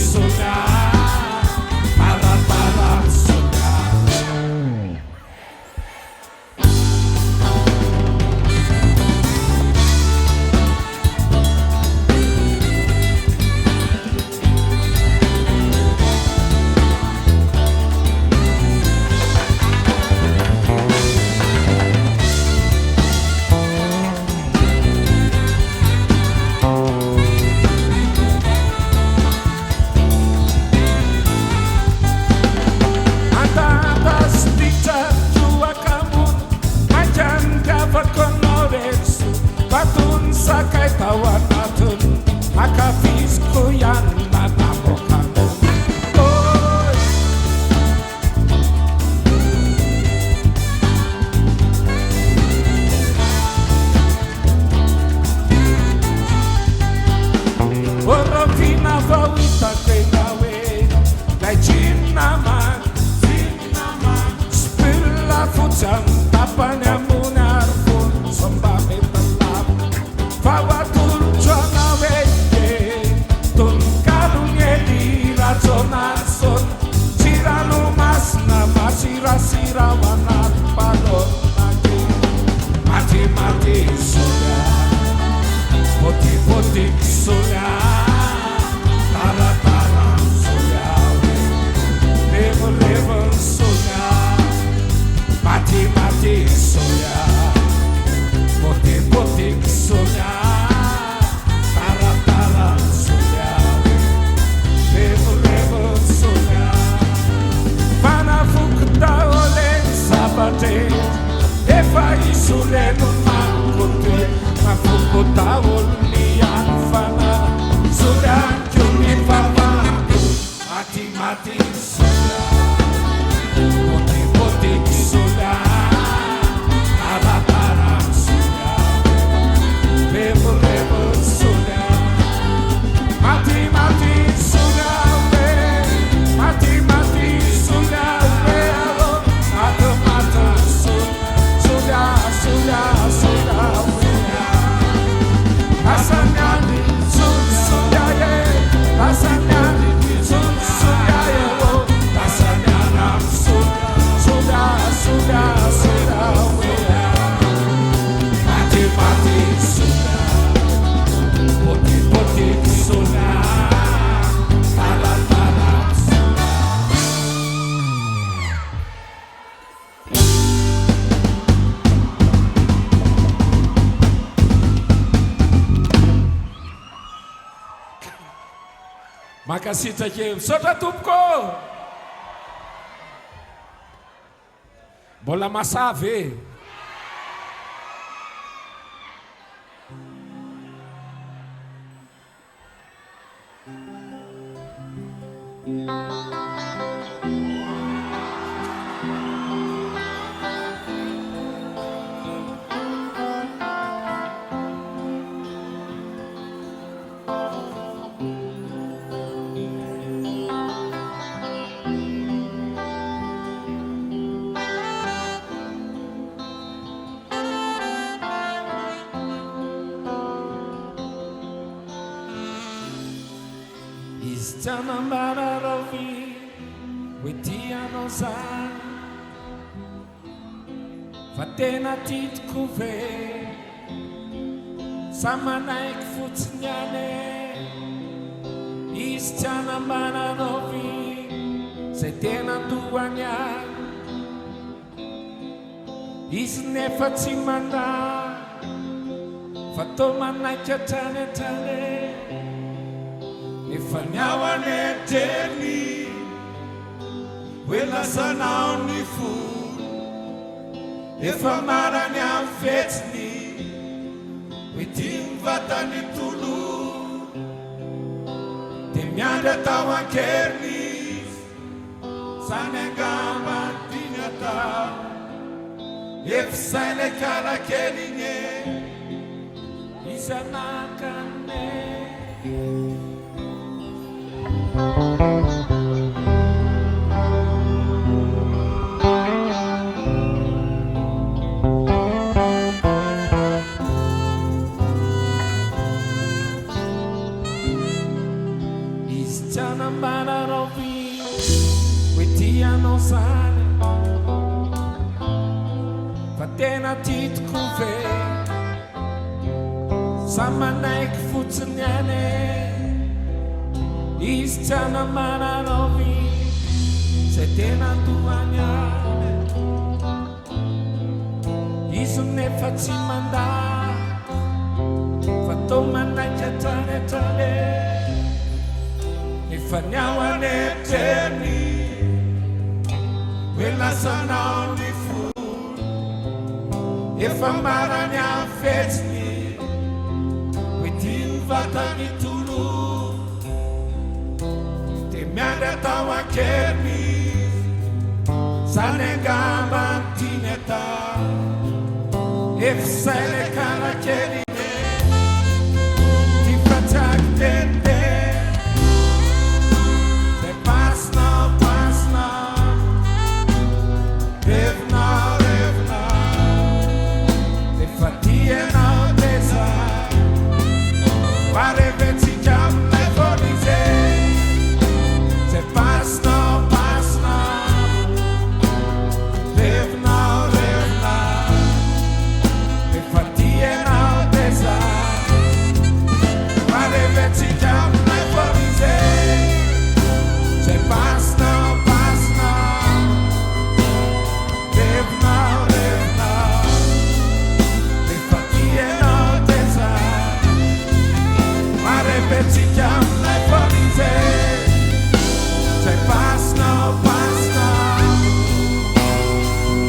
Sonia, para potik solya tara-tara solya level-level solya mati-mati solya potik-potik solya tara-tara solya level-level solya manafuktaolen sabate efa isulenu makote mafukutawol lian fana sudah cumi papa mati-mati sudah potik-potik sudah tara-tara sudah level-level sudah mati-mati sudah mati-mati sudah mata-mata sudah rasanya sudah ya rasanya sudah ya rasanya nafsu sudah mati-mati sudah potik-potik sudah tara-tara Makasih Takim, Saudara Tupko. Bola Masave. Istana mararovi wetiano san fatena titkuve sama naik futsnyane istana mararovi setena duanya isne fatsimanda fatomana chatane Ifanyawan eterni Wela sanao ni food Ifamara nyam fetni Witim vatani tulu Timyanda tawa kerni Sanegama tinyata If sane kara kelinye Isanakane Istana mararovi wetiano sane fatena titkuve sama naik futsnyane Istana mararovi setena duanya isune fatsimanda fatomana chatane ifanyawan eterni wela sanao ni food ifamaranya fetni witin vatani tulu Timyanda tawa kerni Sanegama tineta If sele kara kerni Tifatak tete Te pasna Revna Te fatiena tesa Pare veci jam me forize Se pasna Revna Te fatiena tesa Marivetsika amilay fonize zay pasinao pasinao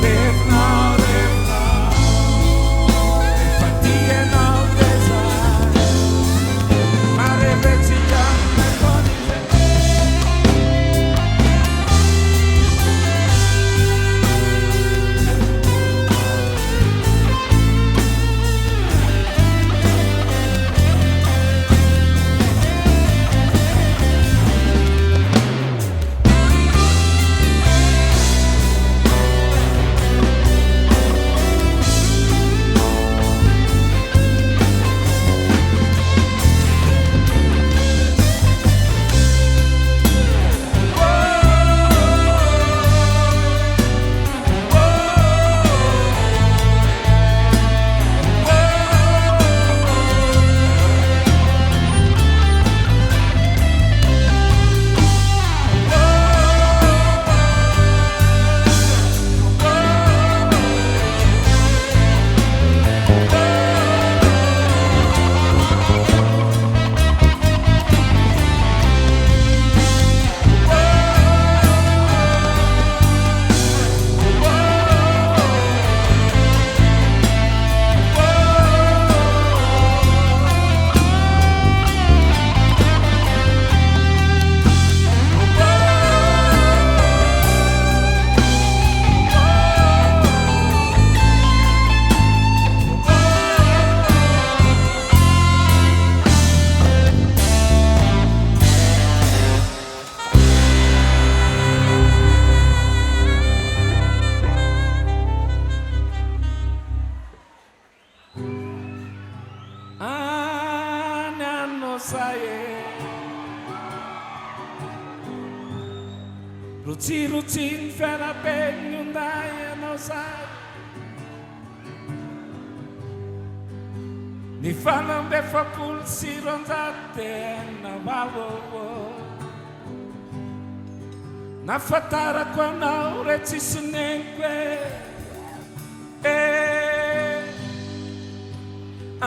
revinao revinao efa tianao de zay Marivetsika amilay fonize Rutin fiaraben Hyundai ianao zay ny fanambefapolo sy roanjato tena vavô nafatarako anao re tsisy neniko any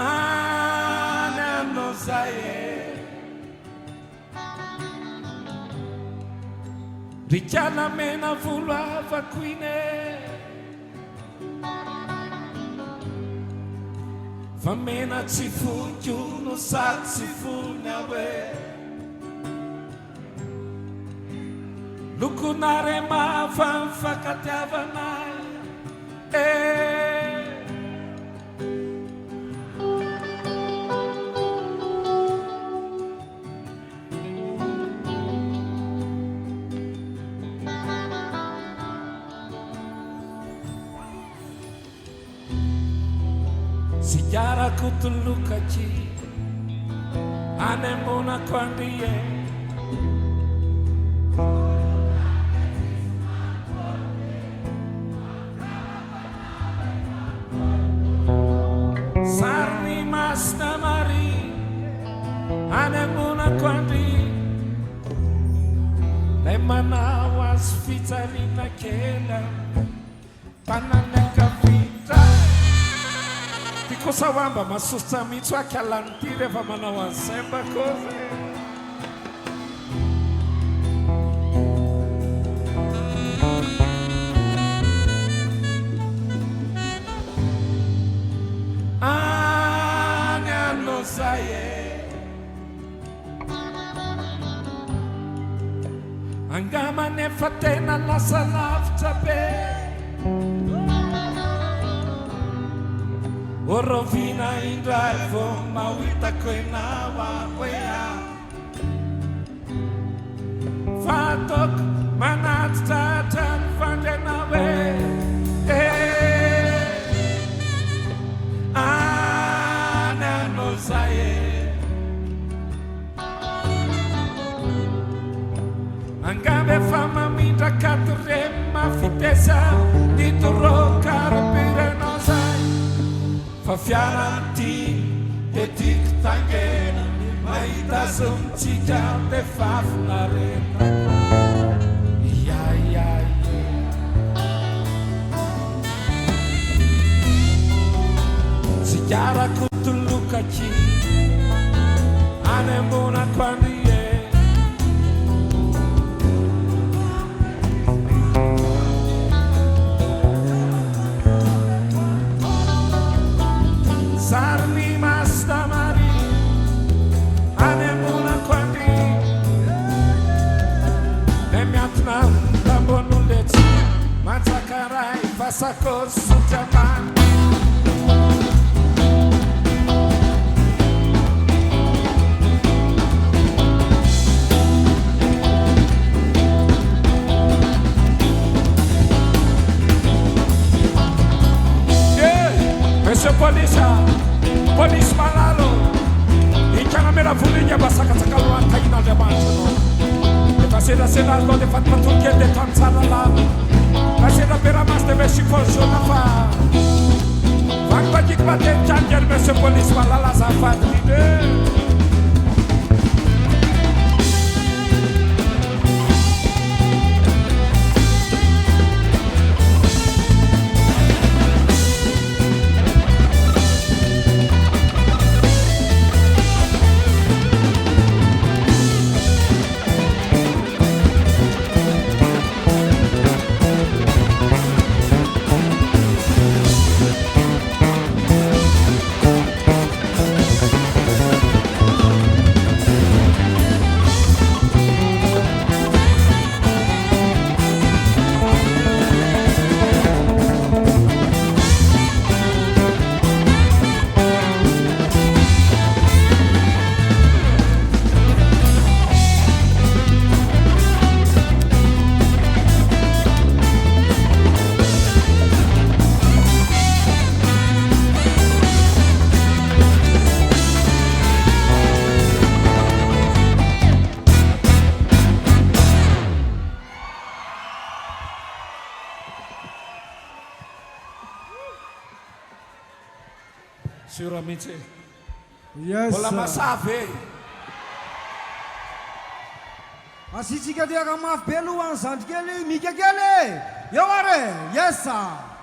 anao zay Ricciana mena volo avako ine fa mena tsy fonko no sady tsy fony awe lokonare mafa mifakatiavanay Sejarahku terlukaci anemona kwandiye Sarni mas namari anemona kwandi Lemana was fitarina kela pananeka vita Kosa wamba masusta mitu akalantire fa manao ansemba koze Anyano saye Angama ne fatena la salafta be Orovina in drive, mawita kwenawa kwea Fatok manat tatan vandenawe Anano saye Angabe fama minta katurema fitesa Dituro karpire no sai Fa fiaranti e tiktangena Mahita sumtika de fafnarena Sejarahku terlukaci anemona quandie Sarmi masta mari anemona quandi Emiatnam tambonulet Matakarai fasakos sutaman Polis malalo Ikan amera fulinya basaka sakaluan taina de banchano Paseda seda lo de fatma turke de tansara la Paseda pera mas de meshi forso na fa Vang bajik baten changer mese polis malala sa fatri de Sicuramente. Yes. Bola masafe. Asitsika dia ka mafy be aloha zandry kely mika kely. Eo are. Yes sir.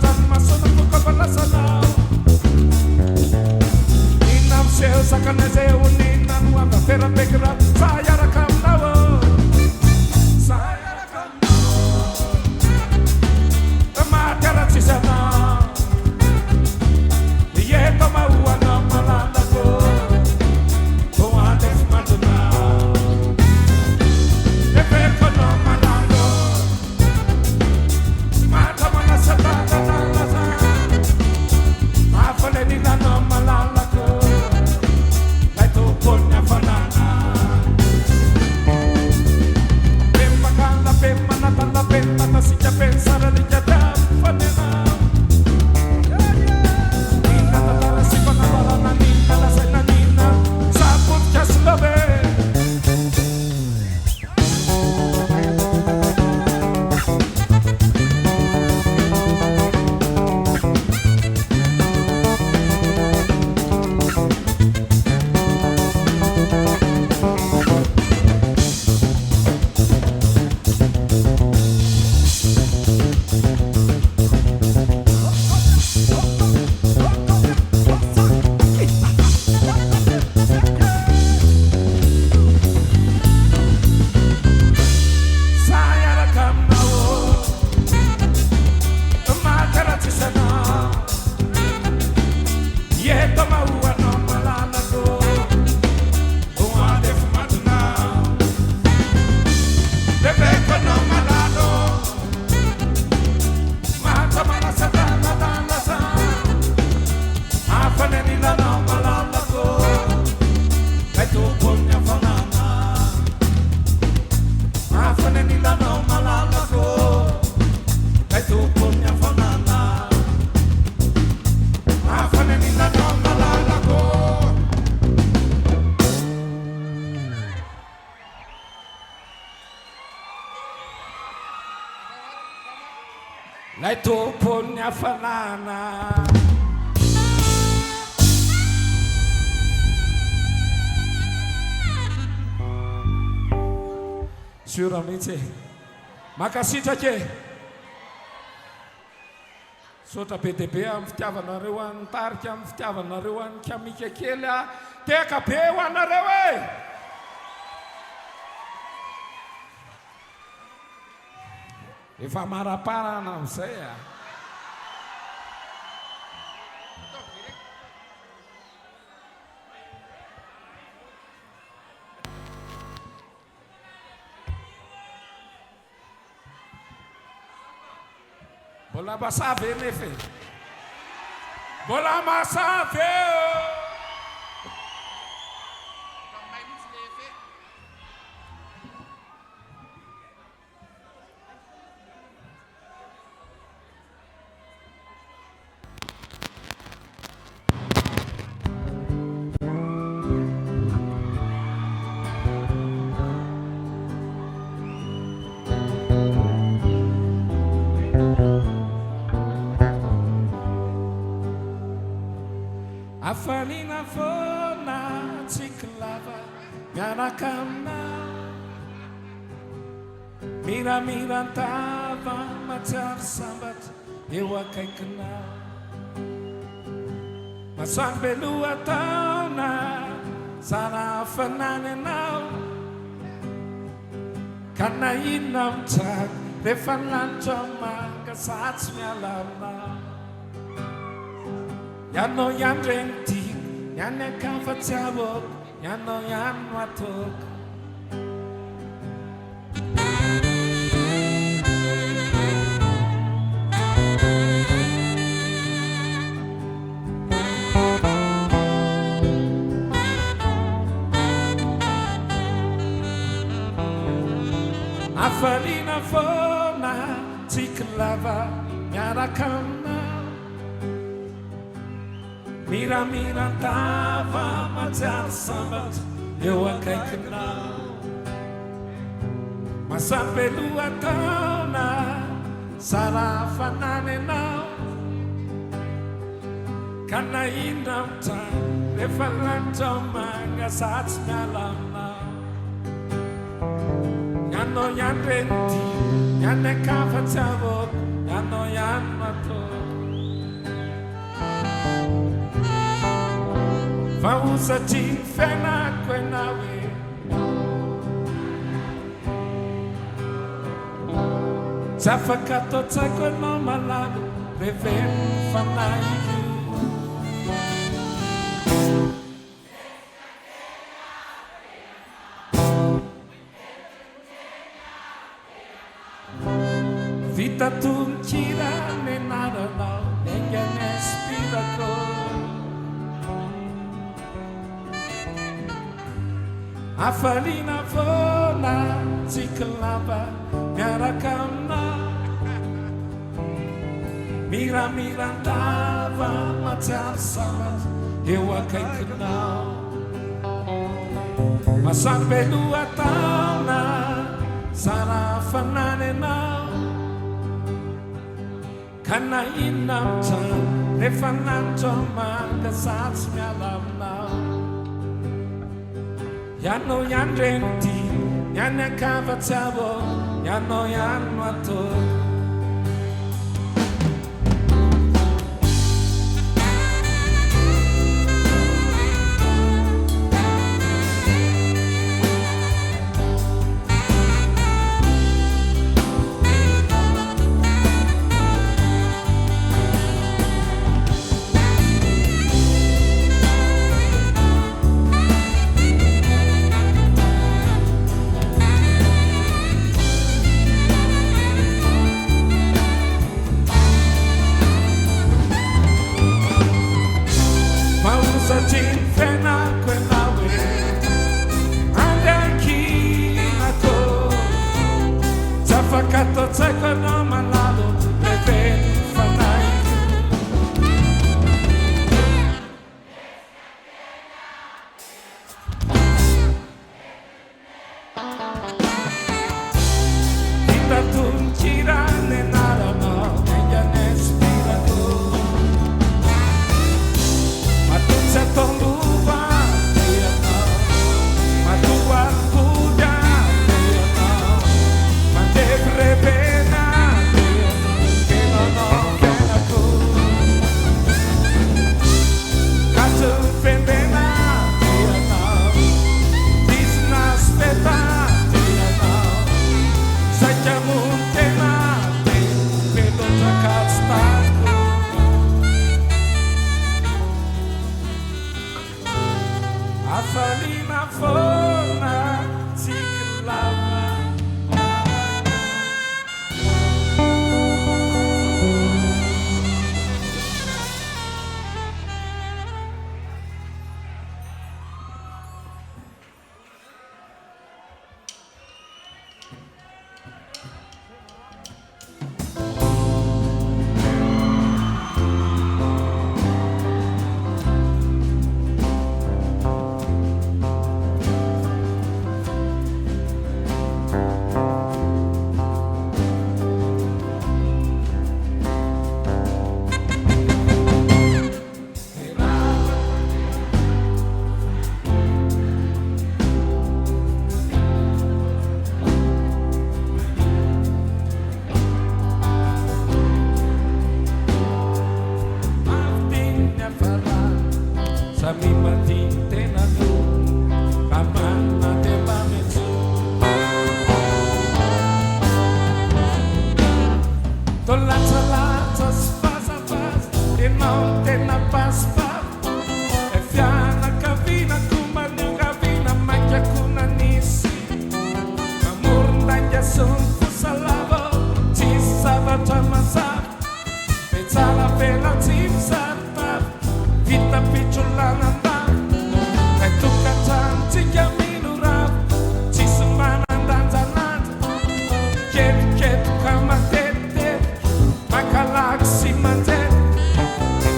dan masuk ke kepala sana. Inam sel sakana zeu ninam wanda fera pekra saya rakam nawo. Saya rakam nawo. Matera cisana. Ye toma uana malanda ko. Oate matuna. Epe kono malando. Mata mana satana nasa. Afale ni nano malanda ko. Laito ponya fanana. Pemma kala pemma natala pemma tasija pensare di jada fanena. Nina natala sipana barana nina la sena nina. Saput just love it. Saya rakam nawo. Matera cisana. Ye toma uana malanda ko. Oate matuna. Bebe kono malado. Mata mana satana danasa. Afane ni lana malanda ko. Kaito ponya fanana. Afane ni lana malanda ko. Kaito ponya fanana. Afane ni lana malanda ko. Laito ponya fanana. Suramente. Makasih saja. Sota PTP am fitiavanareo an tarika am fitiavanareo an kamika kely a teka be ho anareo e. Efa maraparana amin'izay a. Bola basave nefe. Bola masave. Afanina fona tsiklava miarakamna. Mira tava matsary sambat eo akaikina. Masoandro beloha taona sana fanany anao. Ka na inona mitsaky rehefa lanitra manga satsy miala aminao. Yanno yan renti, yanne kafatsavok, yanno yan watok. Afanina fona tsiklava miarakamna. Mira tava matsary sambat eo akaikina. Masampy beloha taona sara fanany anao. Ka na inona mitany rehefa lanitra manga satsy miala aminao. Yanno yan renti, yanne kafatsavok, yanno yan matok. Satria fiainako ianao e tsy afaka atao tsaiko ianao malago reveno fanahy io vita tononkira ny anaranao enga ny inspirako afaliana foana tsikilava miaraka aminao miramirandava matsiaro samatra eo akaikinao masambeloha taona sara fanananao ka na inona mitrano rehefa nanitro manga satsy miala aminao ianao ihany renity iany akavatsy avo ianao ihany no atao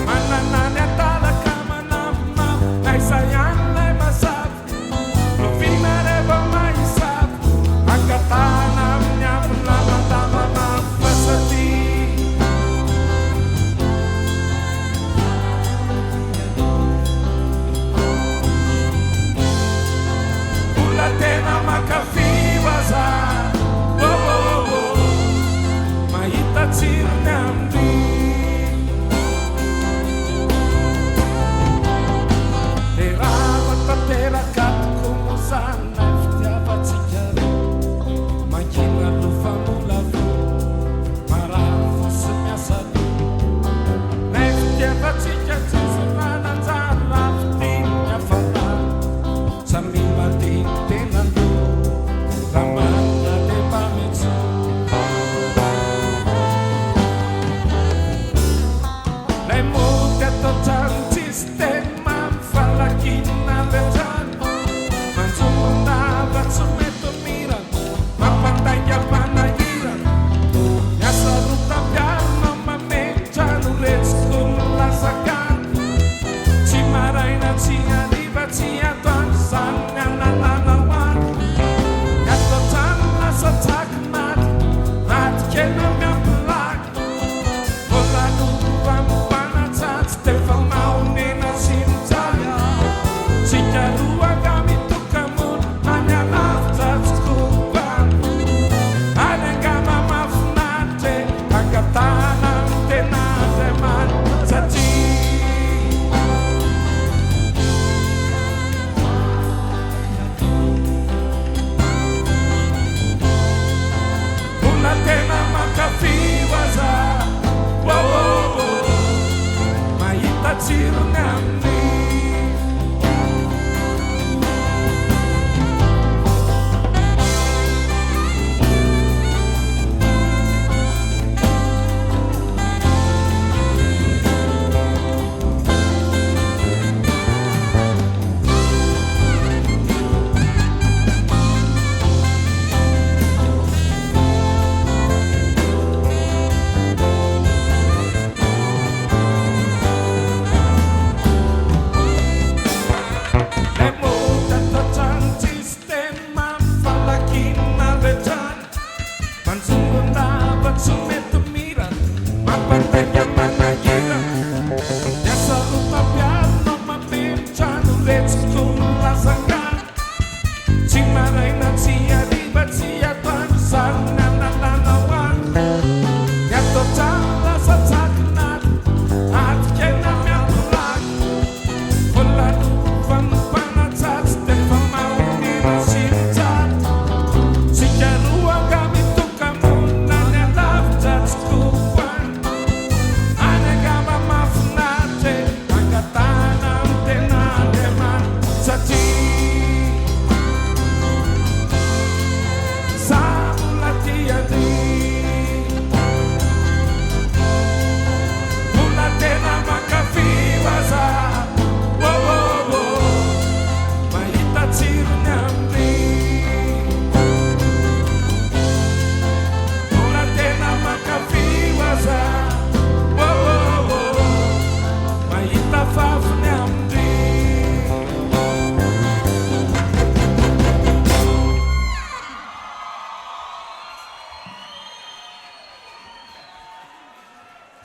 Manananya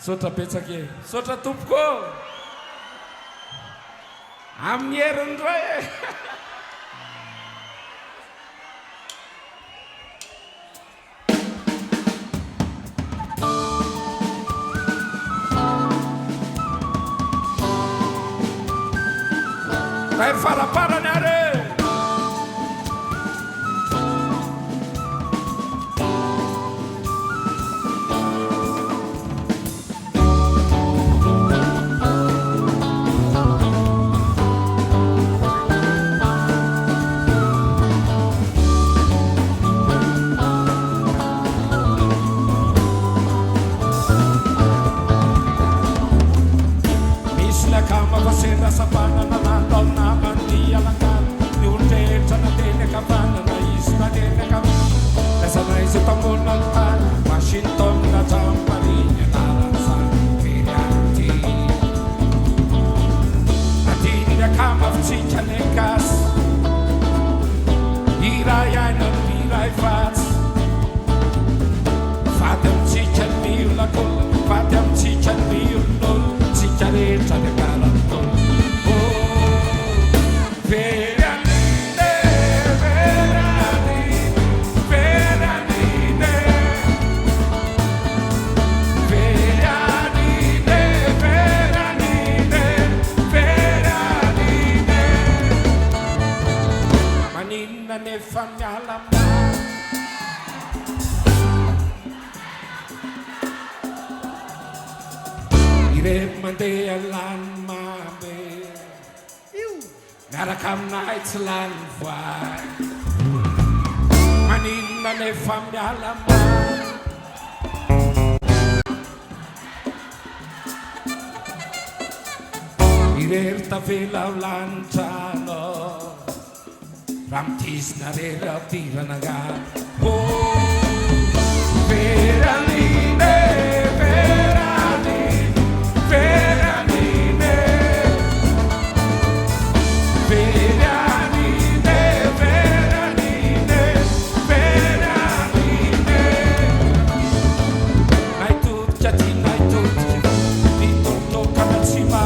Sotra betsaka e. Sotra tompoko. Amin'ny heriny ray e. Ray faraparany ary. Senda sapana na nandao namani alangan ni ultetra na tene kapana na isna tene kapana nasa na isi tamunan pan Washington na champari netaransa ferianti atini na kama fchicha nekas irai ainan irai fats fatem chicha miula kol fatem chicha miulol chicha recha de kalan ne famiglia Ire mande alan mabe Nara kam nights lan fly Manina ne famiglia Ire ta vela lanciano Ramtis na rera tira naga Oh Veranine Veranine Veranine Veranine Veranine Veranine Nai tutti nai tutti Di tutto canacima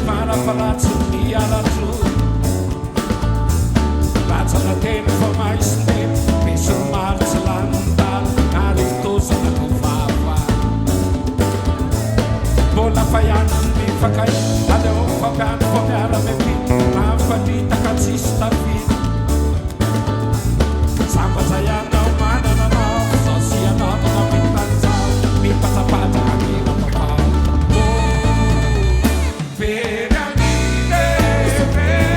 Para palazzo di alazzo Sana tem for mais tempo, penso mais landal, alitosa na kufava. Bola faiana mi fakai, ade o fakan fogara me pi, na fatita katsista fi. Samba saya na mana na na, sosia na na pintanza, mi patapata ami na papa. Veranine, veranine.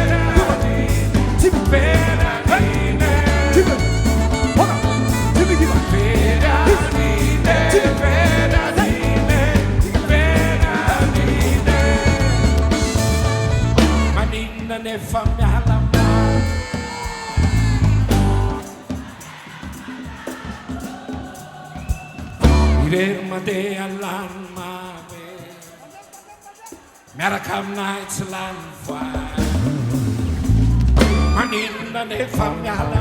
Ne famiglia Irema de alarma Merakam nights land fire Manina ne famiglia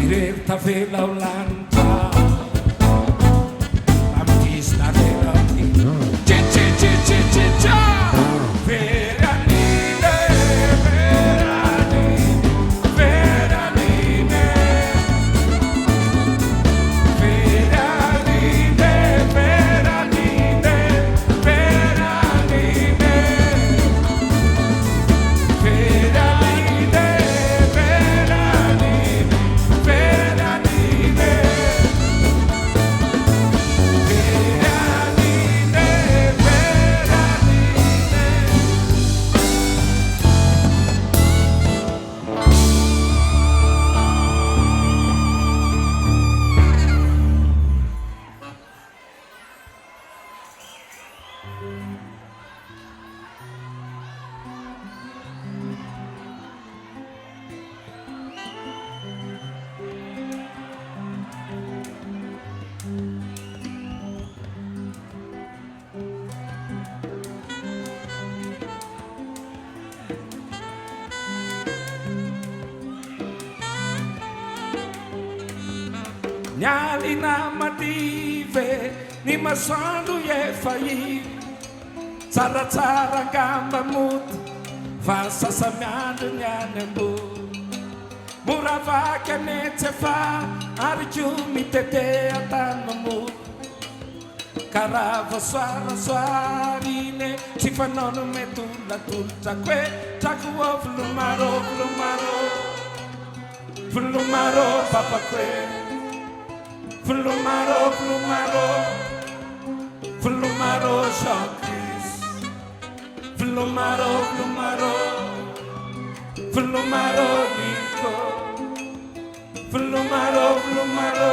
Ireta vela ulanta Nyalina mative ni masoandro efa iny tsaratsara ngamba moty fa sasamiandro ny any ambo mora vaky anetsy efa ary ko mitete atany mamoty karaha voasoarasoary ine tsy fanaono metolatolotrako hoe trako o volomaro volomaro volomaro papako hoe Volumaro, Volumaro, Volumaro, Jean-Christ. Volumaro, Volumaro, Volumaro, Nico. Volumaro, Volumaro,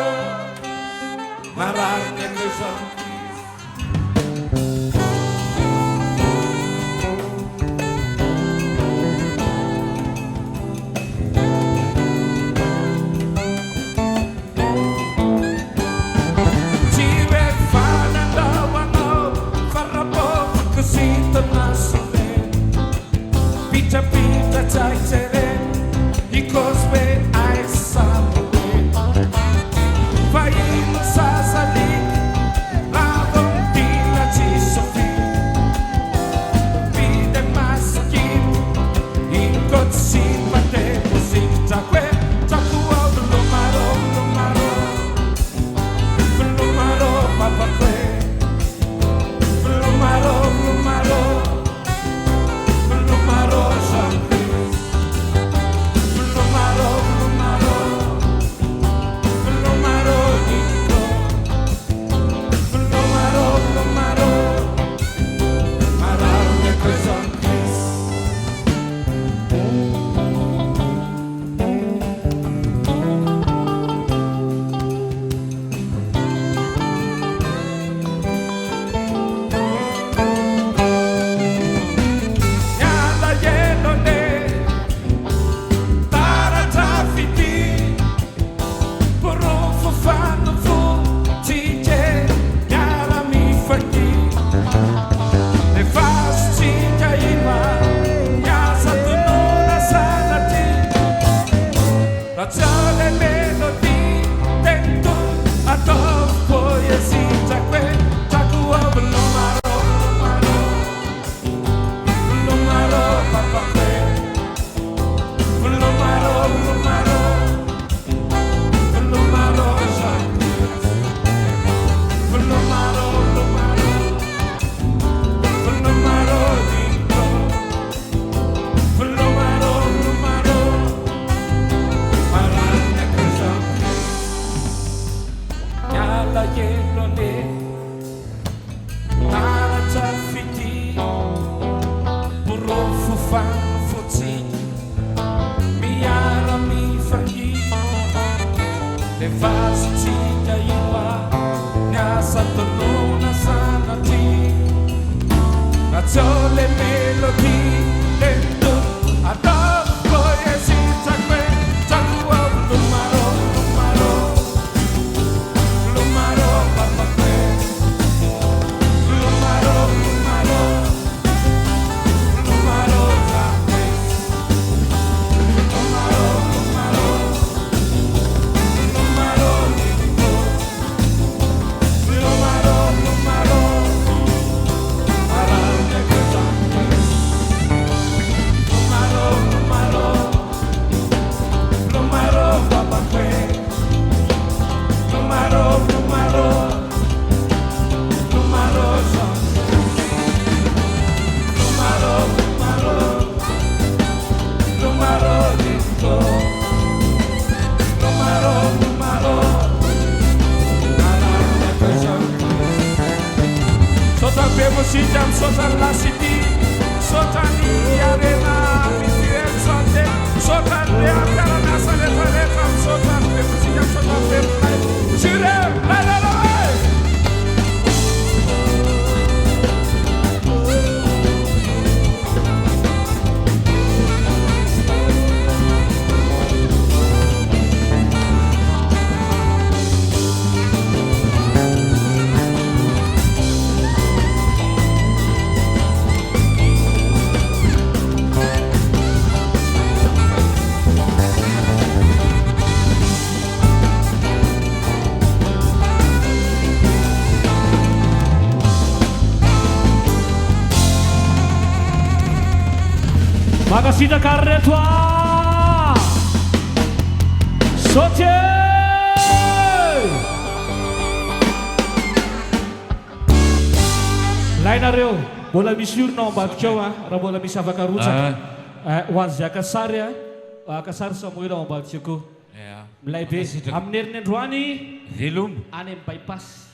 Mararne que Jean-Christ. Pita cai seren, ikos be ai samue. Vai sasalik, lavon tina ci sofi. Pide maskin, ikot si pate musik cakwe, cakua belumaro, belumaro, belumaro papa kwe, belumaro, belumaro. Volumaro, Jean-Christ. Volumaro, Volumaro, Volumaro, Nico. Volumaro, Volumaro, Mararne que Jean-Christ. Ragione melodie dentro a tocco e si giacque giacua volumaro volumaro volumaro papà que volumaro volumaro volumaro Jean-Christ volumaro volumaro volumaro Nico volumaro volumaro Nyala yelone Tara chafiti Puro fufan futi Miara mi fangi Le vasti kaiwa Nyasa toluna sanati Razzole melodi Lento Adab poesi Chakwe Chakwa Lumaro Lumaro Lumaro papa kwe Lumaro Lumaro Lumaro Jean-Christ Lumaro Lumaro Lumaro Nico Lumaro Lumaro Mararne que Jean-Christ Lumaro Lumaro Lumaro papa kwe Lumaro, Lumaro, Lumaro, Lumaro, Lumaro, Lumaro, Nico. Lumaro, Lumaro, Mararne que Jean-Christ. Sotan bebo sijam, sotan la city, sotan ni arena, mitiel sante, sotan le apela nasa letra, sotan bebo sijam, sotan bebo Chile, la la la. Makasidakan retua Soce lain nareo bola misyurno bagjawa ra bola misava karuca wazia kasarya kasar samuira bagjuku Ya. mulai be amnir nen ruani Hilum. anem bypass